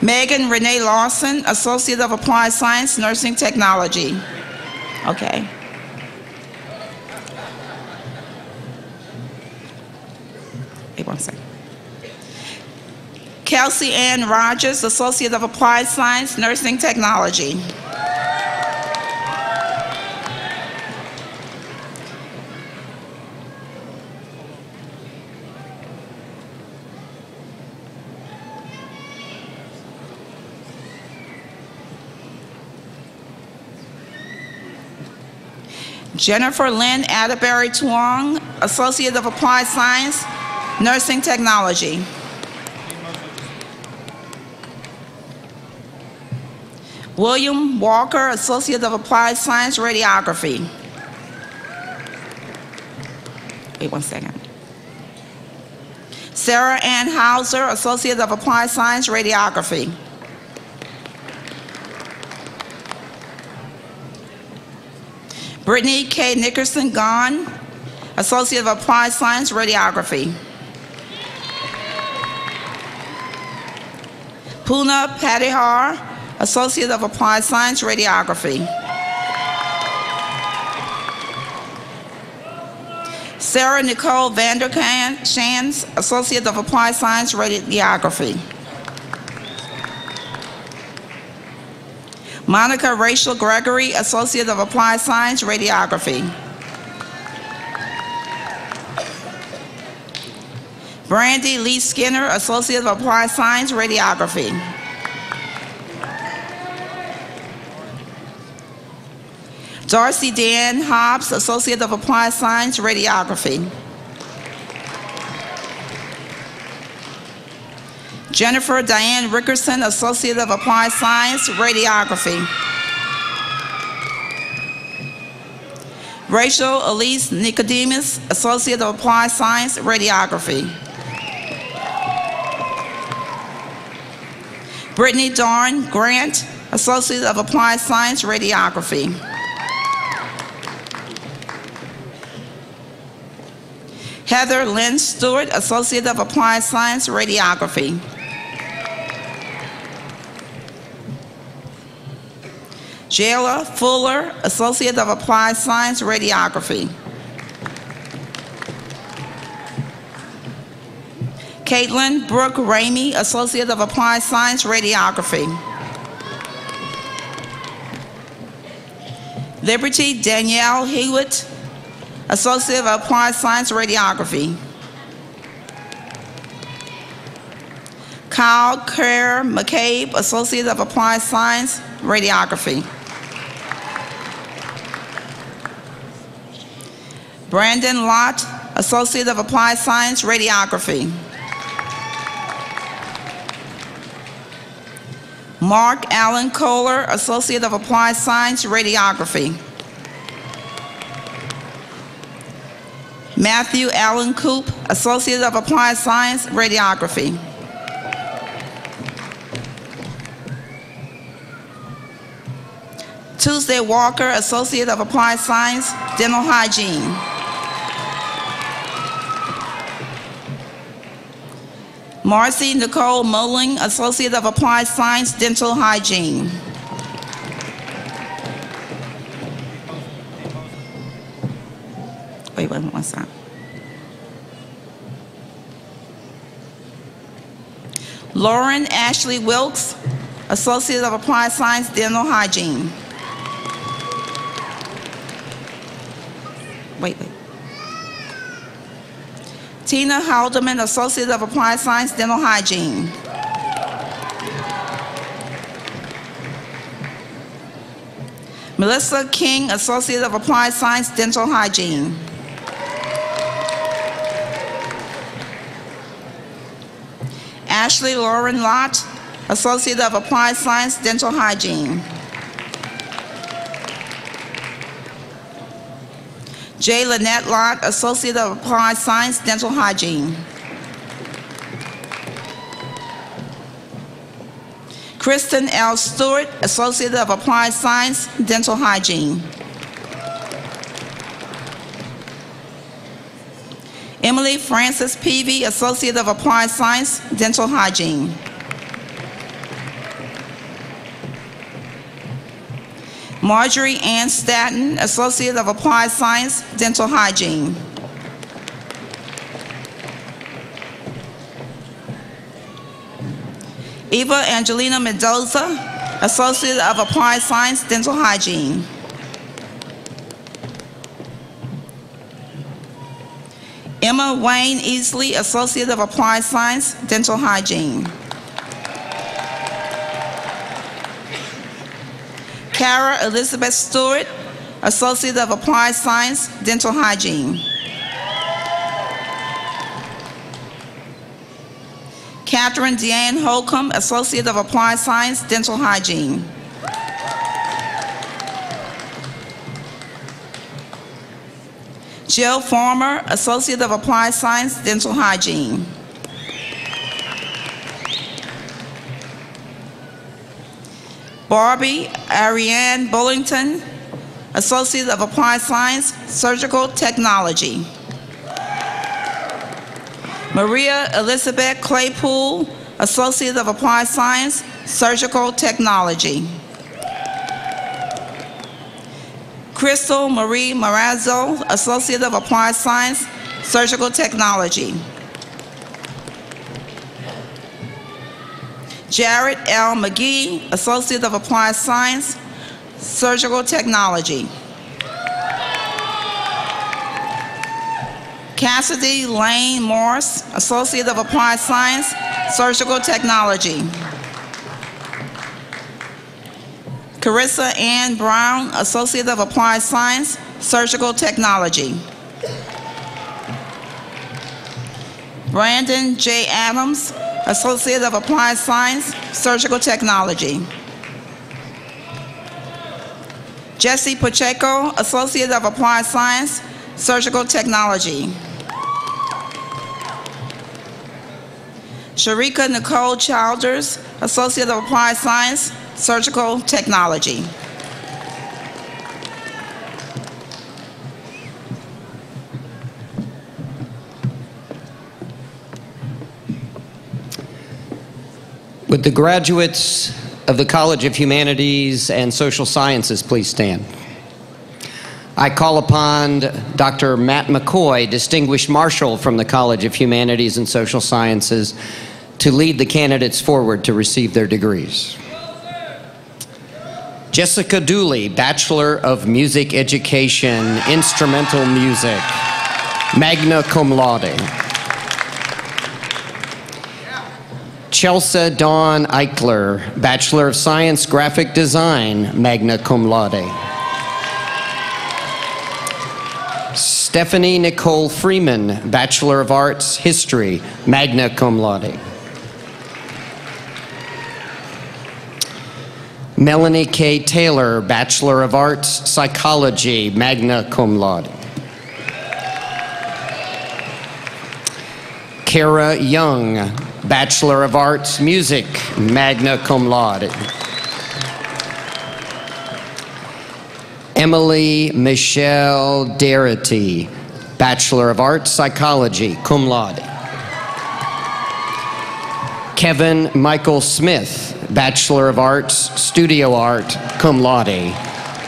Megan Renee Lawson, Associate of Applied Science, Nursing Technology. Okay. Wait one second. Kelsey Ann Rogers, Associate of Applied Science, Nursing Technology. Jennifer Lynn Atterbury Twong, Associate of Applied Science, Nursing Technology. William Walker, Associate of Applied Science, Radiography. Wait one second. Sarah Ann Hauser, Associate of Applied Science, Radiography. Brittany K. Nickerson Gahn, Associate of Applied Science, Radiography. Puna Patihar, Associate of Applied Science, Radiography. Sarah Nicole Vandershans, Associate of Applied Science, Radiography. Monica Rachel Gregory, Associate of Applied Science, Radiography. Brandy Lee Skinner, Associate of Applied Science, Radiography. Darcy Dan Hobbs, Associate of Applied Science, Radiography. Jennifer Diane Rickerson, Associate of Applied Science, Radiography. Rachel Elise Nicodemus, Associate of Applied Science, Radiography. Brittany Dawn Grant, Associate of Applied Science, Radiography. Heather Lynn Stewart, Associate of Applied Science, Radiography. Jayla Fuller, Associate of Applied Science, Radiography. Caitlin Brooke Ramey, Associate of Applied Science, Radiography. Liberty Danielle Hewitt, Associate of Applied Science, Radiography. Kyle Kerr McCabe, Associate of Applied Science, Radiography. Brandon Lott, Associate of Applied Science, Radiography. Mark Allen Kohler, Associate of Applied Science, Radiography. Matthew Allen Coop, Associate of Applied Science, Radiography. Tuesday Walker, Associate of Applied Science, Dental Hygiene. Marcy Nicole Moling, Associate of Applied Science, Dental Hygiene. Wait one second. Lauren Ashley Wilkes, Associate of Applied Science, Dental Hygiene. Wait. Tina Haldeman, Associate of Applied Science, Dental Hygiene. Melissa King, Associate of Applied Science, Dental Hygiene. Ashley Lauren Lott, Associate of Applied Science, Dental Hygiene. J. Lynette Lott, Associate of Applied Science, Dental Hygiene. Kristen L. Stewart, Associate of Applied Science, Dental Hygiene. Emily Frances Peavy, Associate of Applied Science, Dental Hygiene. Marjorie Ann Staton, Associate of Applied Science, Dental Hygiene. Eva Angelina Mendoza, Associate of Applied Science, Dental Hygiene. Emma Wayne Easley, Associate of Applied Science, Dental Hygiene. Kara Elizabeth Stewart, Associate of Applied Science, Dental Hygiene. Catherine Deanne Holcomb, Associate of Applied Science, Dental Hygiene. Jill Farmer, Associate of Applied Science, Dental Hygiene. Barbie Ariane Bullington, Associate of Applied Science, Surgical Technology. Maria Elizabeth Claypool, Associate of Applied Science, Surgical Technology. Crystal Marie Marazzo, Associate of Applied Science, Surgical Technology. Jared L. McGee, Associate of Applied Science, Surgical Technology. Cassidy Lane Morse, Associate of Applied Science, Surgical Technology. Carissa Ann Brown, Associate of Applied Science, Surgical Technology. Brandon J. Adams, Associate of Applied Science, Surgical Technology. Jesse Pacheco, Associate of Applied Science, Surgical Technology. Sharika Nicole Childers, Associate of Applied Science, Surgical Technology. Would the graduates of the College of Humanities and Social Sciences please stand? I call upon Dr. Matt McCoy, Distinguished Marshal from the College of Humanities and Social Sciences, to lead the candidates forward to receive their degrees. Jessica Dooley, Bachelor of Music Education, Instrumental Music, magna cum laude. Chelsea Dawn Eichler, Bachelor of Science, Graphic Design, magna cum laude. Stephanie Nicole Freeman, Bachelor of Arts, History, magna cum laude. Melanie K. Taylor, Bachelor of Arts, Psychology, magna cum laude. Kara Young, Bachelor of Arts, Music, magna cum laude. Emily Michelle Darity, Bachelor of Arts, Psychology, cum laude. Kevin Michael Smith, Bachelor of Arts, Studio Art, cum laude.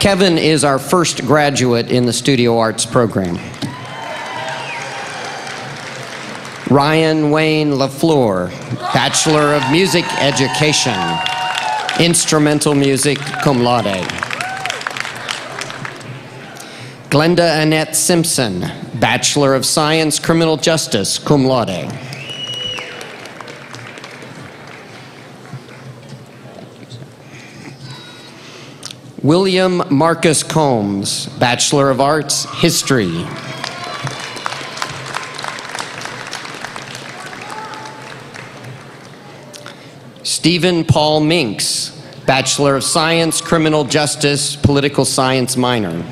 Kevin is our first graduate in the Studio Arts program. Ryan Wayne LaFleur, Bachelor of Music Education, Instrumental Music, cum laude. Glenda Annette Simpson, Bachelor of Science, Criminal Justice, cum laude. William Marcus Combs, Bachelor of Arts, History. Stephen Paul Minks, Bachelor of Science, Criminal Justice, Political Science minor.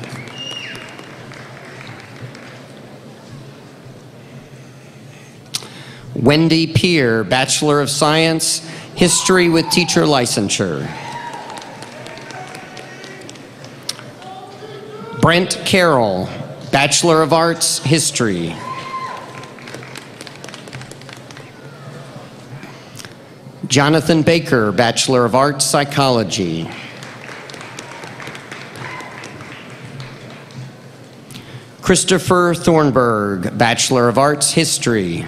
Wendy Peer, Bachelor of Science, History with Teacher Licensure. Brent Carroll, Bachelor of Arts, History. Jonathan Baker, Bachelor of Arts, Psychology. Christopher Thornburg, Bachelor of Arts, History.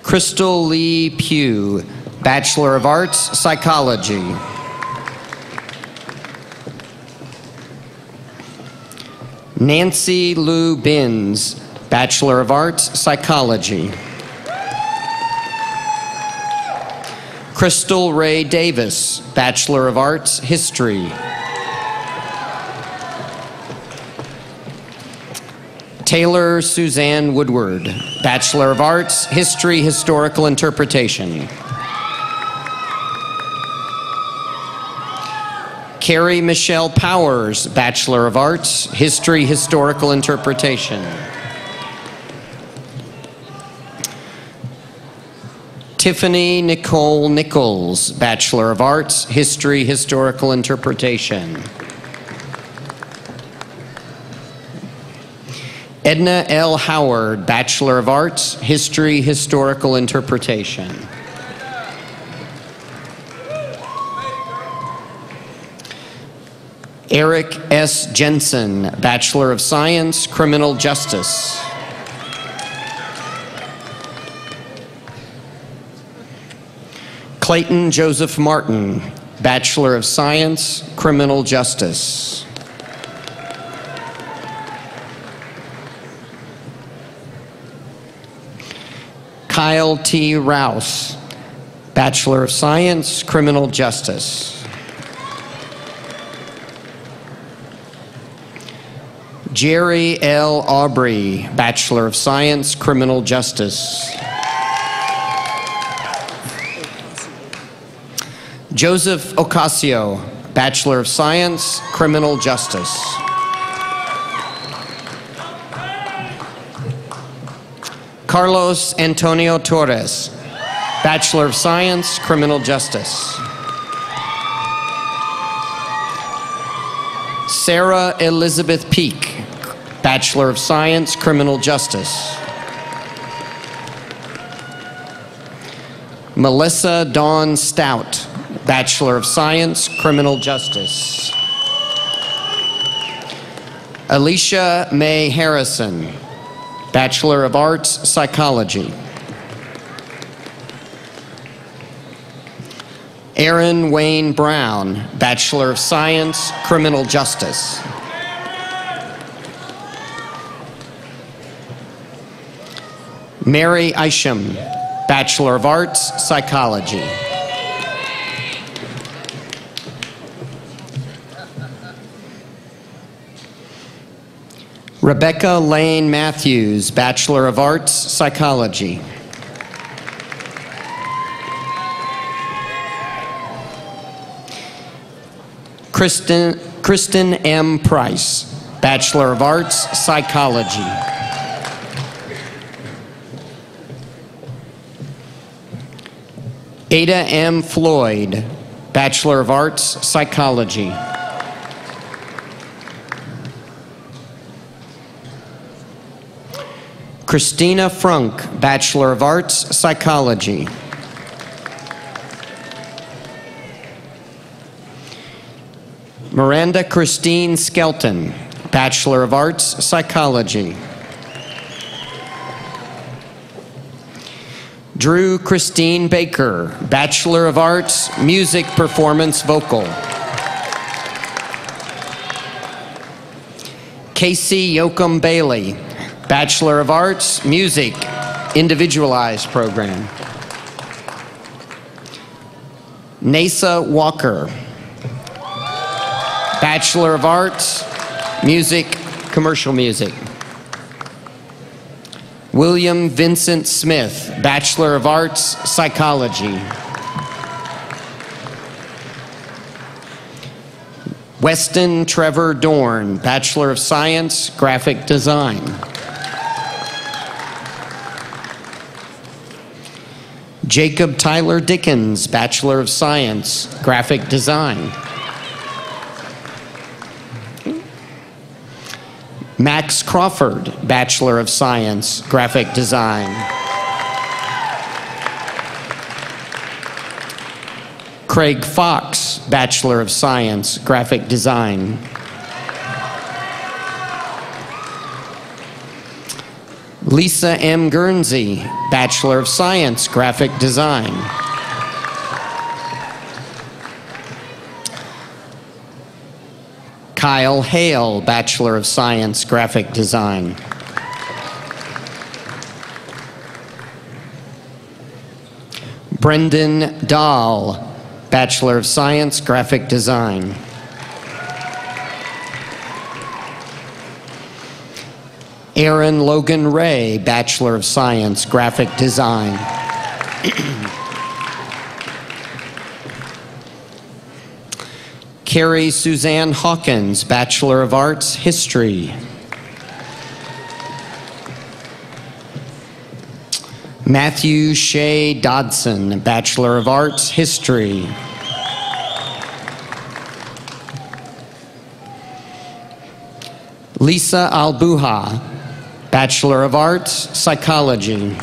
Crystal Lee Pugh, Bachelor of Arts, Psychology. Nancy Lou Binns, Bachelor of Arts, Psychology. Crystal Ray Davis, Bachelor of Arts, History. Taylor Suzanne Woodward, Bachelor of Arts, History, Historical Interpretation. Carrie Michelle Powers, Bachelor of Arts, History, Historical Interpretation. Tiffany Nicole Nichols, Bachelor of Arts, History, Historical Interpretation. Edna L. Howard, Bachelor of Arts, History, Historical Interpretation. Eric S. Jensen, Bachelor of Science, Criminal Justice. Clayton Joseph Martin, Bachelor of Science, Criminal Justice. Kyle T. Rouse, Bachelor of Science, Criminal Justice. Jerry L. Aubrey, Bachelor of Science, Criminal Justice. Joseph Ocasio, Bachelor of Science, Criminal Justice. Carlos Antonio Torres, Bachelor of Science, Criminal Justice. Sarah Elizabeth Peak, Bachelor of Science, Criminal Justice. Melissa Dawn Stout, Bachelor of Science, Criminal Justice. Alicia Mae Harrison, Bachelor of Arts, Psychology. Aaron Wayne Brown, Bachelor of Science, Criminal Justice. Mary Isham, Bachelor of Arts, Psychology. Rebecca Lane Matthews, Bachelor of Arts, Psychology. Kristen M. Price, Bachelor of Arts, Psychology. Ada M. Floyd, Bachelor of Arts, Psychology. Christina Frunk, Bachelor of Arts, Psychology. Miranda Christine Skelton, Bachelor of Arts, Psychology. Drew Christine Baker, Bachelor of Arts, Music Performance Vocal. Casey Yoakum Bailey, Bachelor of Arts, Music, Individualized Program. Nasa Walker, Bachelor of Arts, Music, Commercial Music. William Vincent Smith, Bachelor of Arts, Psychology. Weston Trevor Dorn, Bachelor of Science, Graphic Design. Jacob Tyler Dickens, Bachelor of Science, Graphic Design. Max Crawford, Bachelor of Science, Graphic Design. Craig Fox, Bachelor of Science, Graphic Design. Lisa M. Guernsey, Bachelor of Science, Graphic Design. Kyle Hale, Bachelor of Science, Graphic Design. Brendan Dahl, Bachelor of Science, Graphic Design. Aaron Logan Ray, Bachelor of Science, Graphic Design. Carrie Suzanne Hawkins, Bachelor of Arts, History. Matthew Shea Dodson, Bachelor of Arts, History. Lisa Albuja, Bachelor of Arts, Psychology.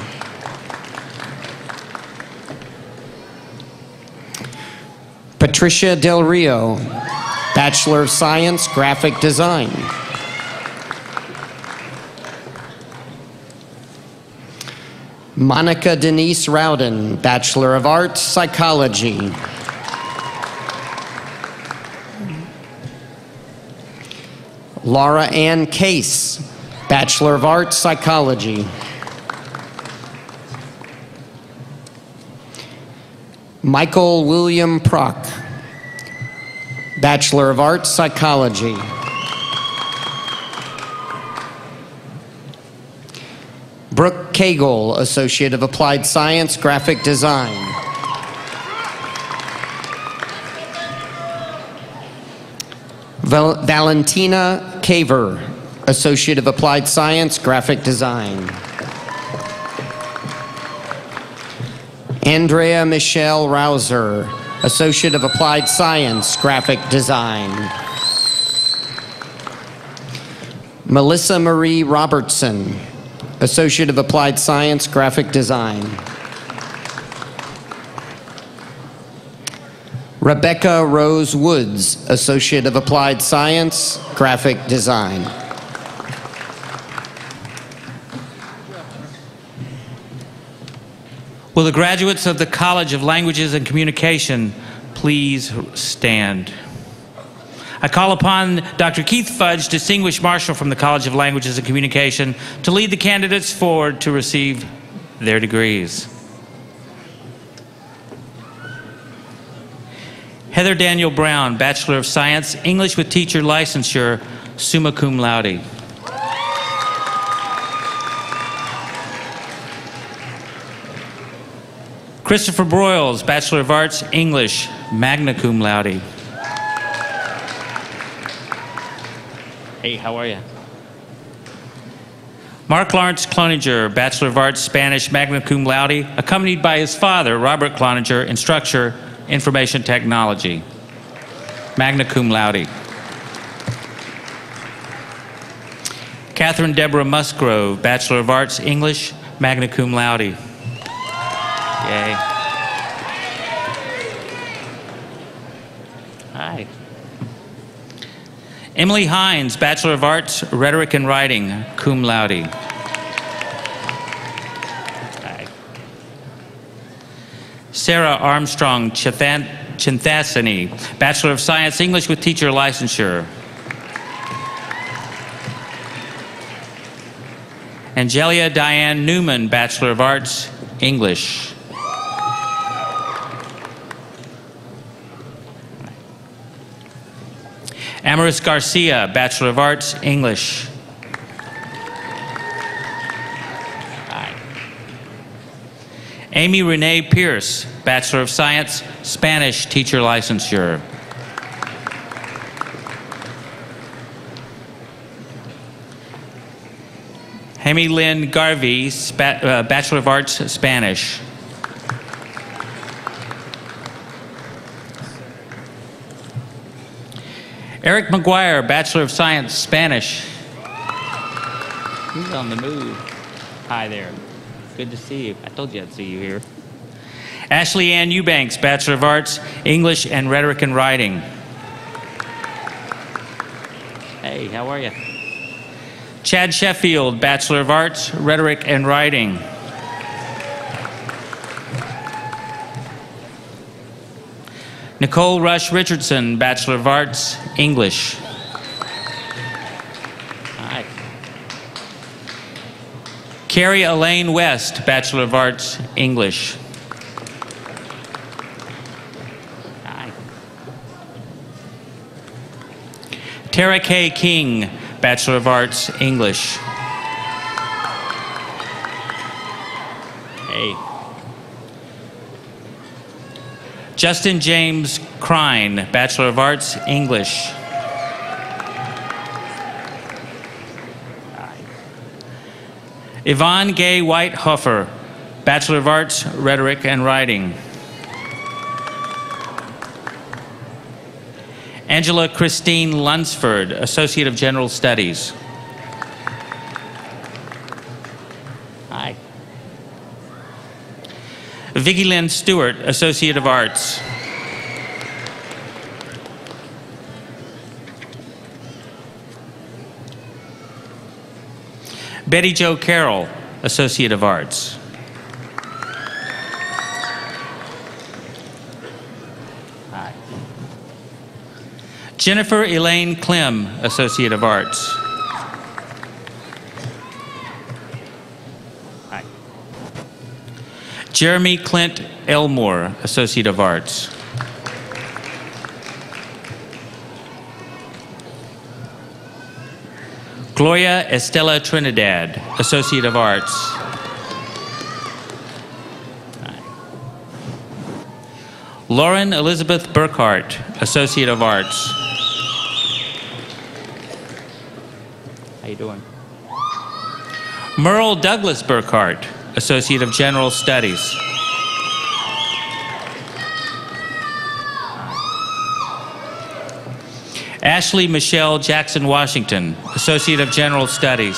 Patricia Del Rio, Bachelor of Science, Graphic Design. Monica Denise Rowden, Bachelor of Arts, Psychology. Laura Ann Case, Bachelor of Arts, Psychology. Michael William Prock, Bachelor of Arts, Psychology. Brooke Cagle, Associate of Applied Science, Graphic Design. Valentina Caver, Associate of Applied Science, Graphic Design. Andrea Michelle Rouser, Associate of Applied Science, Graphic Design. Melissa Marie Robertson, Associate of Applied Science, Graphic Design. Rebecca Rose Woods, Associate of Applied Science, Graphic Design. Will the graduates of the College of Languages and Communication please stand? I call upon Dr. Keith Fudge, Distinguished Marshal from the College of Languages and Communication, to lead the candidates forward to receive their degrees. Heather Daniel Brown, Bachelor of Science, English with Teacher Licensure, summa cum laude. Christopher Broyles, Bachelor of Arts, English, magna cum laude. Hey, how are you? Mark Lawrence Cloninger, Bachelor of Arts, Spanish, magna cum laude, accompanied by his father, Robert Cloninger, Instructor, Information Technology, magna cum laude. Catherine Deborah Musgrove, Bachelor of Arts, English, magna cum laude. Yay. Hi. Emily Hines, Bachelor of Arts, Rhetoric and Writing, cum laude. Hi. Sarah Armstrong Chinthasani, Bachelor of Science, English with Teacher Licensure. Angelia Diane Newman, Bachelor of Arts, English. Amaris Garcia, Bachelor of Arts, English. Hi. Amy Renee Pierce, Bachelor of Science, Spanish, Teacher Licensure. Hemi Lynn Garvey, Bachelor of Arts, Spanish. Eric McGuire, Bachelor of Science, Spanish. Who's on the move? Hi there. Good to see you. I told you I'd see you here. Ashley Ann Eubanks, Bachelor of Arts, English and Rhetoric and Writing. Hey, how are you? Chad Sheffield, Bachelor of Arts, Rhetoric and Writing. Nicole Rush Richardson, Bachelor of Arts, English. Hi. Carrie Elaine West, Bachelor of Arts, English. Hi. Tara K. King, Bachelor of Arts, English. Hey. Justin James Crine, Bachelor of Arts, English. Yvonne Gay White Huffer, Bachelor of Arts, Rhetoric and Writing. Angela Christine Lunsford, Associate of General Studies. Hi. Vicki Lynn Stewart, Associate of Arts. Betty Jo Carroll, Associate of Arts. Hi. Jennifer Elaine Clem, Associate of Arts. Hi. Jeremy Clint Elmore, Associate of Arts. Gloria Estela Trinidad, Associate of Arts. Lauren Elizabeth Burkhart, Associate of Arts. How you doing? Merle Douglas Burkhart, Associate of General Studies. Ashley Michelle Jackson Washington, Associate of General Studies.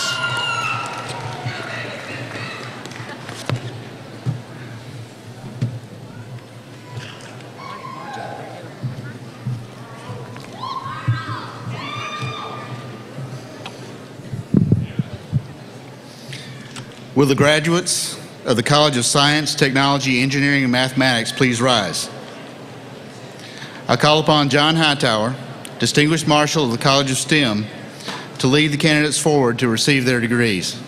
Will the graduates of the College of Science, Technology, Engineering, and Mathematics please rise? I call upon John Hightower, Distinguished Marshal of the College of STEM, to lead the candidates forward to receive their degrees.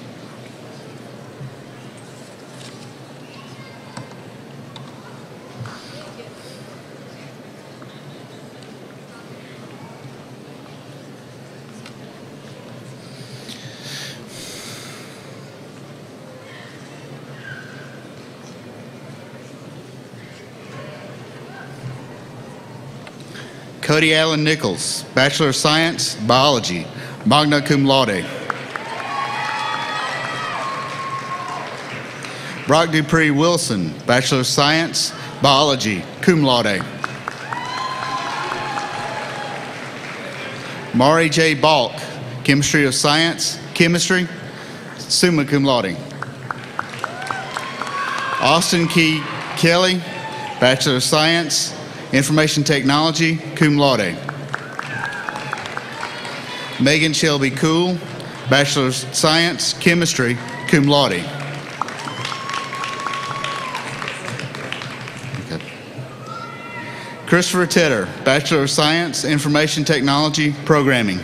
Cody Allen Nichols, Bachelor of Science, Biology, magna cum laude. Brock Dupree Wilson, Bachelor of Science, Biology, cum laude. Maury J. Balk, Chemistry of Science, Chemistry, summa cum laude. Austin Key Kelly, Bachelor of Science, Information Technology, cum laude. Megan Shelby Cool, Bachelor of Science, Chemistry, cum laude. Okay. Christopher Tedder, Bachelor of Science, Information Technology, Programming.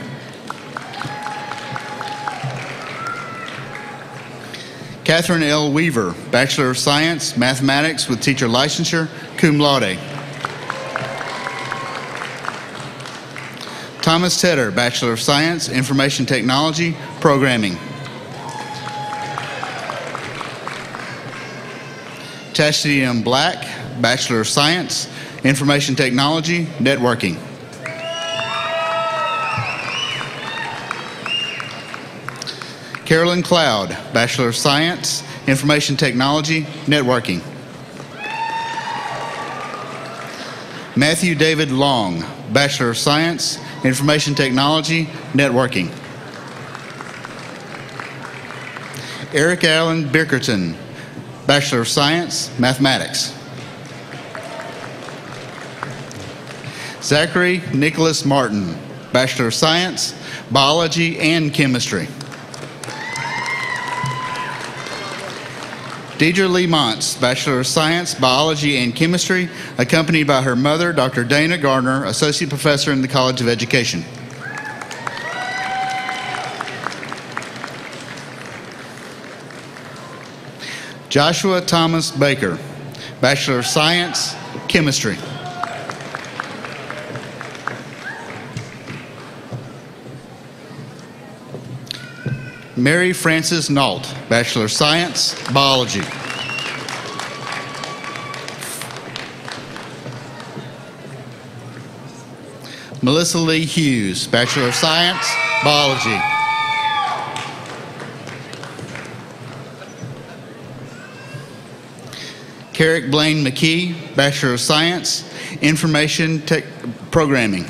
Catherine L. Weaver, Bachelor of Science, Mathematics with Teacher Licensure, cum laude. Thomas Tedder, Bachelor of Science, Information Technology, Programming. Chastity M. Black, Bachelor of Science, Information Technology, Networking. Carolyn Cloud, Bachelor of Science, Information Technology, Networking. Matthew David Long, Bachelor of Science, Information Technology, Networking. Eric Allen Bickerton, Bachelor of Science, Mathematics. Zachary Nicholas Martin, Bachelor of Science, Biology and Chemistry. Deidre Lee Montz, Bachelor of Science, Biology and Chemistry, accompanied by her mother, Dr. Dana Gardner, Associate Professor in the College of Education. Joshua Thomas Baker, Bachelor of Science, Chemistry. Mary Frances Nault, Bachelor of Science, Biology. Melissa Lee Hughes, Bachelor of Science, Biology. Carrick Blaine McKee, Bachelor of Science, Information Tech Programming.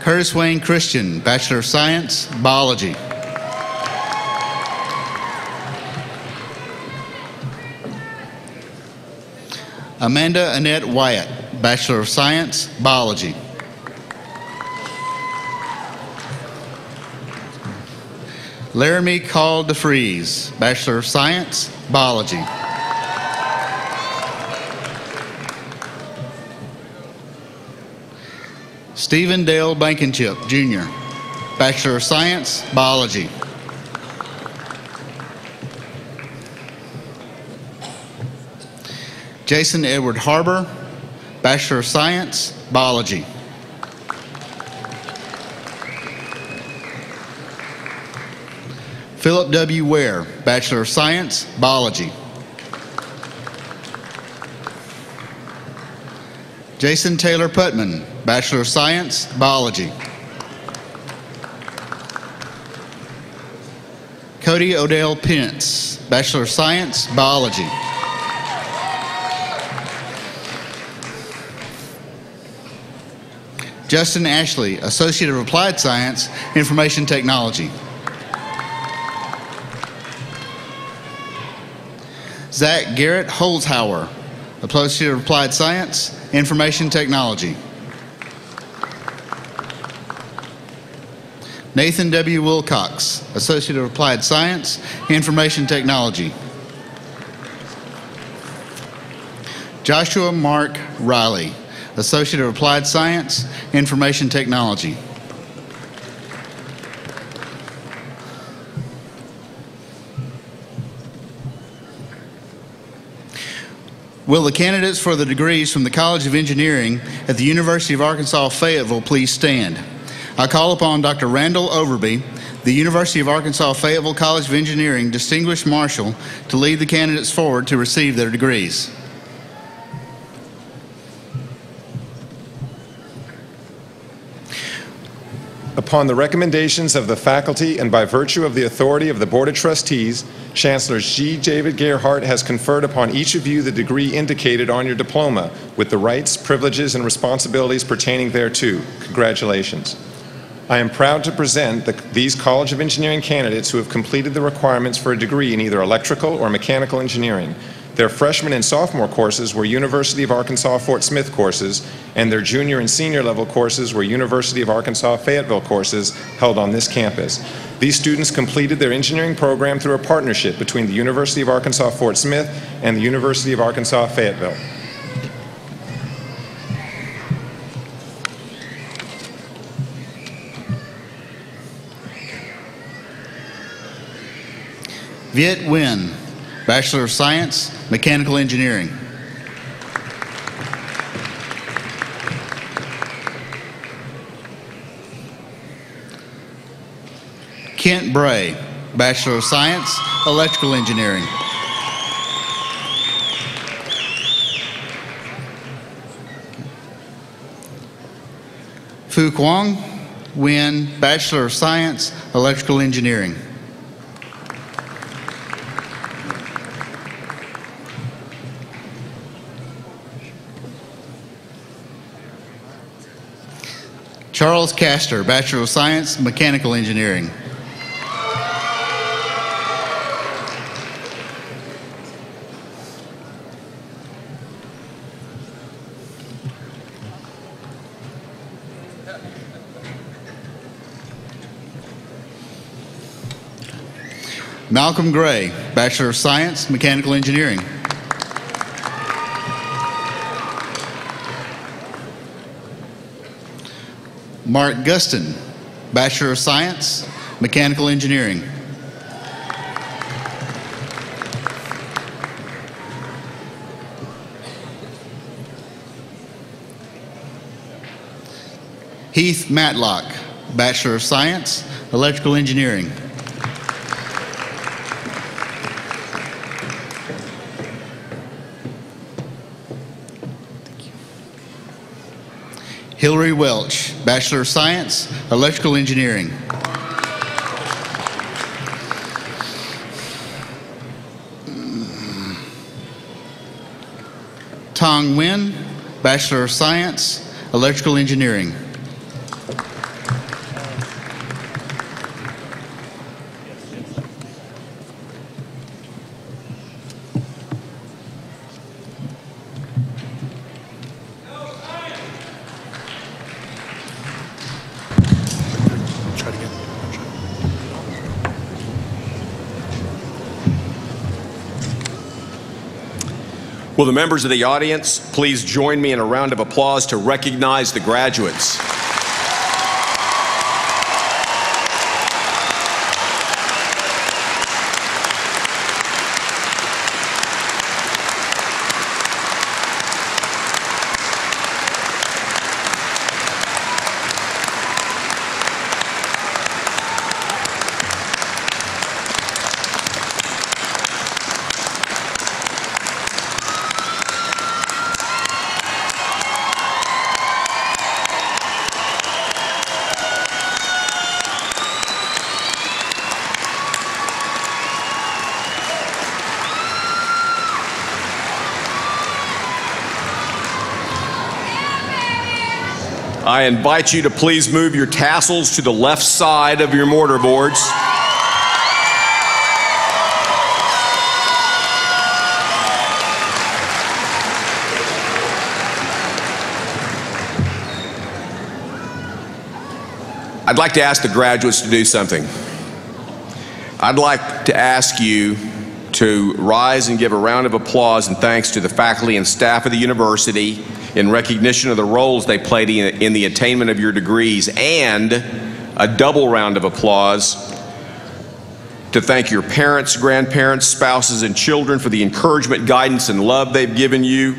Curtis Wayne Christian, Bachelor of Science, Biology. Amanda Annette Wyatt, Bachelor of Science, Biology. Laramie Call DeFries, Bachelor of Science, Biology. Stephen Dale Blankenship, Jr., Bachelor of Science, Biology. Jason Edward Harbor, Bachelor of Science, Biology. Philip W. Ware, Bachelor of Science, Biology. Jason Taylor Putman, Bachelor of Science, Biology. Cody Odell Pence, Bachelor of Science, Biology. Justin Ashley, Associate of Applied Science, Information Technology. Zach Garrett Holzhauer, Associate of Applied Science, Information Technology. Nathan W. Wilcox, Associate of Applied Science, Information Technology. Joshua Mark Riley, Associate of Applied Science, Information Technology. Will the candidates for the degrees from the College of Engineering at the University of Arkansas Fayetteville please stand? I call upon Dr. Randall Overby, the University of Arkansas Fayetteville College of Engineering Distinguished Marshal, to lead the candidates forward to receive their degrees. Upon the recommendations of the faculty and by virtue of the authority of the Board of Trustees, Chancellor G. David Gerhardt has conferred upon each of you the degree indicated on your diploma with the rights, privileges, and responsibilities pertaining thereto. Congratulations. I am proud to present these College of Engineering candidates who have completed the requirements for a degree in either electrical or mechanical engineering. Their freshman and sophomore courses were University of Arkansas Fort Smith courses, and their junior and senior level courses were University of Arkansas Fayetteville courses held on this campus. These students completed their engineering program through a partnership between the University of Arkansas Fort Smith and the University of Arkansas Fayetteville. Viet Nguyen, Bachelor of Science, Mechanical Engineering. Kent Bray, Bachelor of Science, Electrical Engineering. Fu Kwong Nguyen, Bachelor of Science, Electrical Engineering. Charles Castor, Bachelor of Science, Mechanical Engineering. Malcolm Gray, Bachelor of Science, Mechanical Engineering. Mark Guston, Bachelor of Science, Mechanical Engineering. Heath Matlock, Bachelor of Science, Electrical Engineering. Hillary Welch, Bachelor of Science, Electrical Engineering. Tong Nguyen, Bachelor of Science, Electrical Engineering. Will the members of the audience please join me in a round of applause to recognize the graduates? I invite you to please move your tassels to the left side of your mortar boards. I'd like to ask the graduates to do something. I'd like to ask you to rise and give a round of applause and thanks to the faculty and staff of the university in recognition of the roles they played in the attainment of your degrees, and a double round of applause to thank your parents, grandparents, spouses, and children for the encouragement, guidance, and love they've given you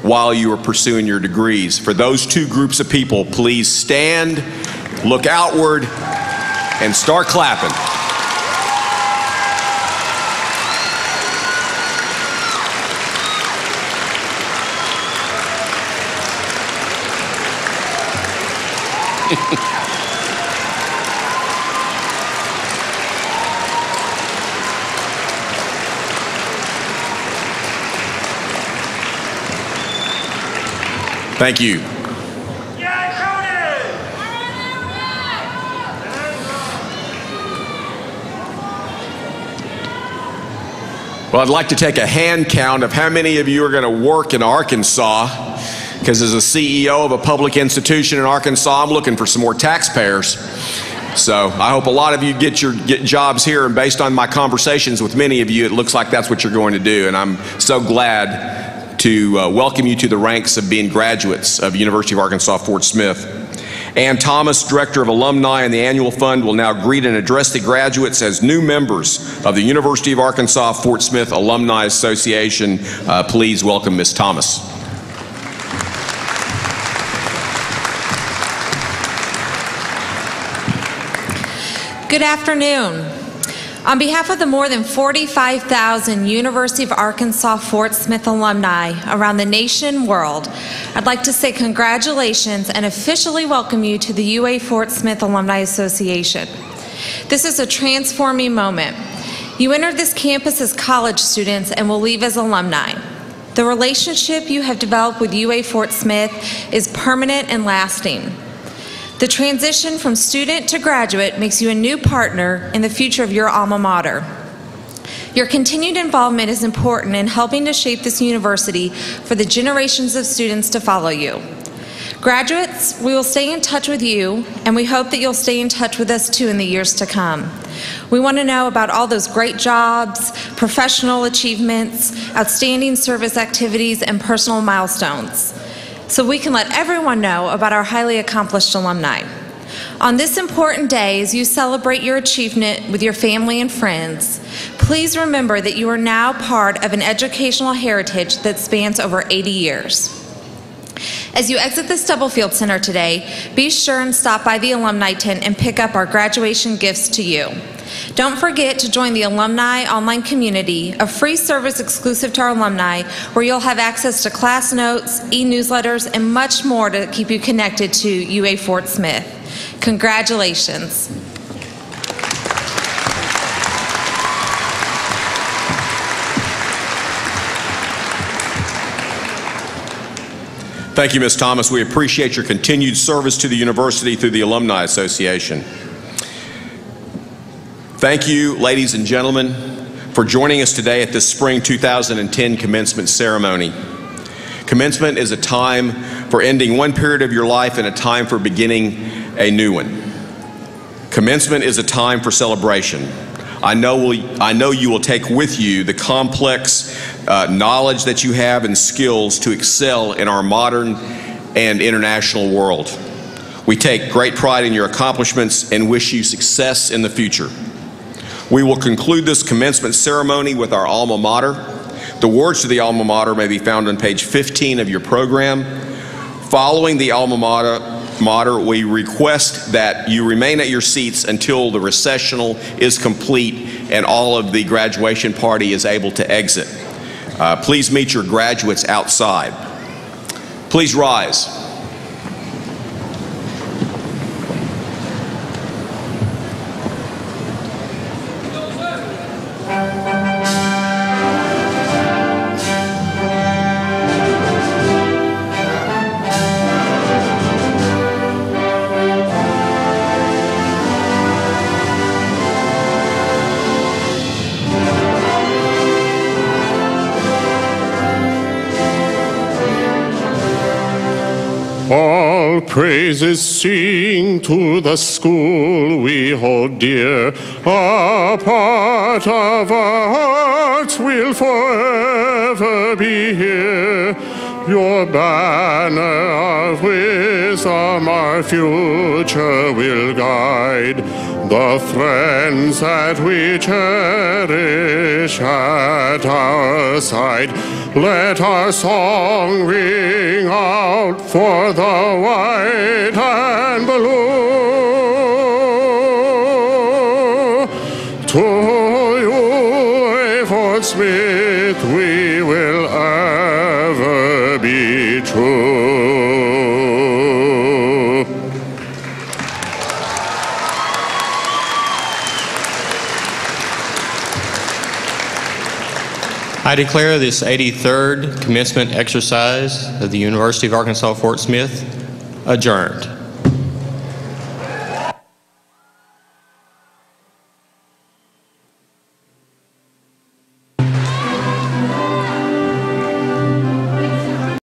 while you were pursuing your degrees. For those two groups of people, please stand, look outward, and start clapping. Thank you. Well, I'd like to take a hand count of how many of you are going to work in Arkansas, because as a CEO of a public institution in Arkansas, I'm looking for some more taxpayers. So I hope a lot of you get jobs here, and based on my conversations with many of you, it looks like that's what you're going to do, and I'm so glad to welcome you to the ranks of being graduates of University of Arkansas Fort Smith. Ann Thomas, Director of Alumni and the Annual Fund, will now greet and address the graduates as new members of the University of Arkansas Fort Smith Alumni Association. Please welcome Ms. Thomas. Good afternoon. On behalf of the more than 45,000 University of Arkansas Fort Smith alumni around the nation and world, I'd like to say congratulations and officially welcome you to the UA Fort Smith Alumni Association. This is a transforming moment. You entered this campus as college students and will leave as alumni. The relationship you have developed with UA Fort Smith is permanent and lasting. The transition from student to graduate makes you a new partner in the future of your alma mater. Your continued involvement is important in helping to shape this university for the generations of students to follow you. Graduates, we will stay in touch with you, and we hope that you'll stay in touch with us too in the years to come. We want to know about all those great jobs, professional achievements, outstanding service activities, and personal milestones, so we can let everyone know about our highly accomplished alumni. On this important day, as you celebrate your achievement with your family and friends, please remember that you are now part of an educational heritage that spans over 80 years. As you exit the Stubblefield Center today, be sure and stop by the alumni tent and pick up our graduation gifts to you. Don't forget to join the alumni online community, a free service exclusive to our alumni, where you'll have access to class notes, e-newsletters, and much more to keep you connected to UA Fort Smith. Congratulations. Thank you, Ms. Thomas. We appreciate your continued service to the university through the Alumni Association. Thank you, ladies and gentlemen, for joining us today at this Spring 2010 commencement ceremony. Commencement is a time for ending one period of your life and a time for beginning a new one. Commencement is a time for celebration. I know you will take with you the complex knowledge that you have and skills to excel in our modern and international world. We take great pride in your accomplishments and wish you success in the future. We will conclude this commencement ceremony with our alma mater. The words to the alma mater may be found on page 15 of your program. Following the alma mater, we request that you remain at your seats until the recessional is complete and all of the graduation party is able to exit. Please meet your graduates outside. Please rise. All praises sing to the school we hold dear. A part of our hearts will forever be here. Your banner of wisdom our future will guide. The friends that we cherish at our side. Let our song ring out for the white and blue. To you, Fort Smith, we will ever be true. I declare this 83rd commencement exercise of the University of Arkansas Fort Smith adjourned.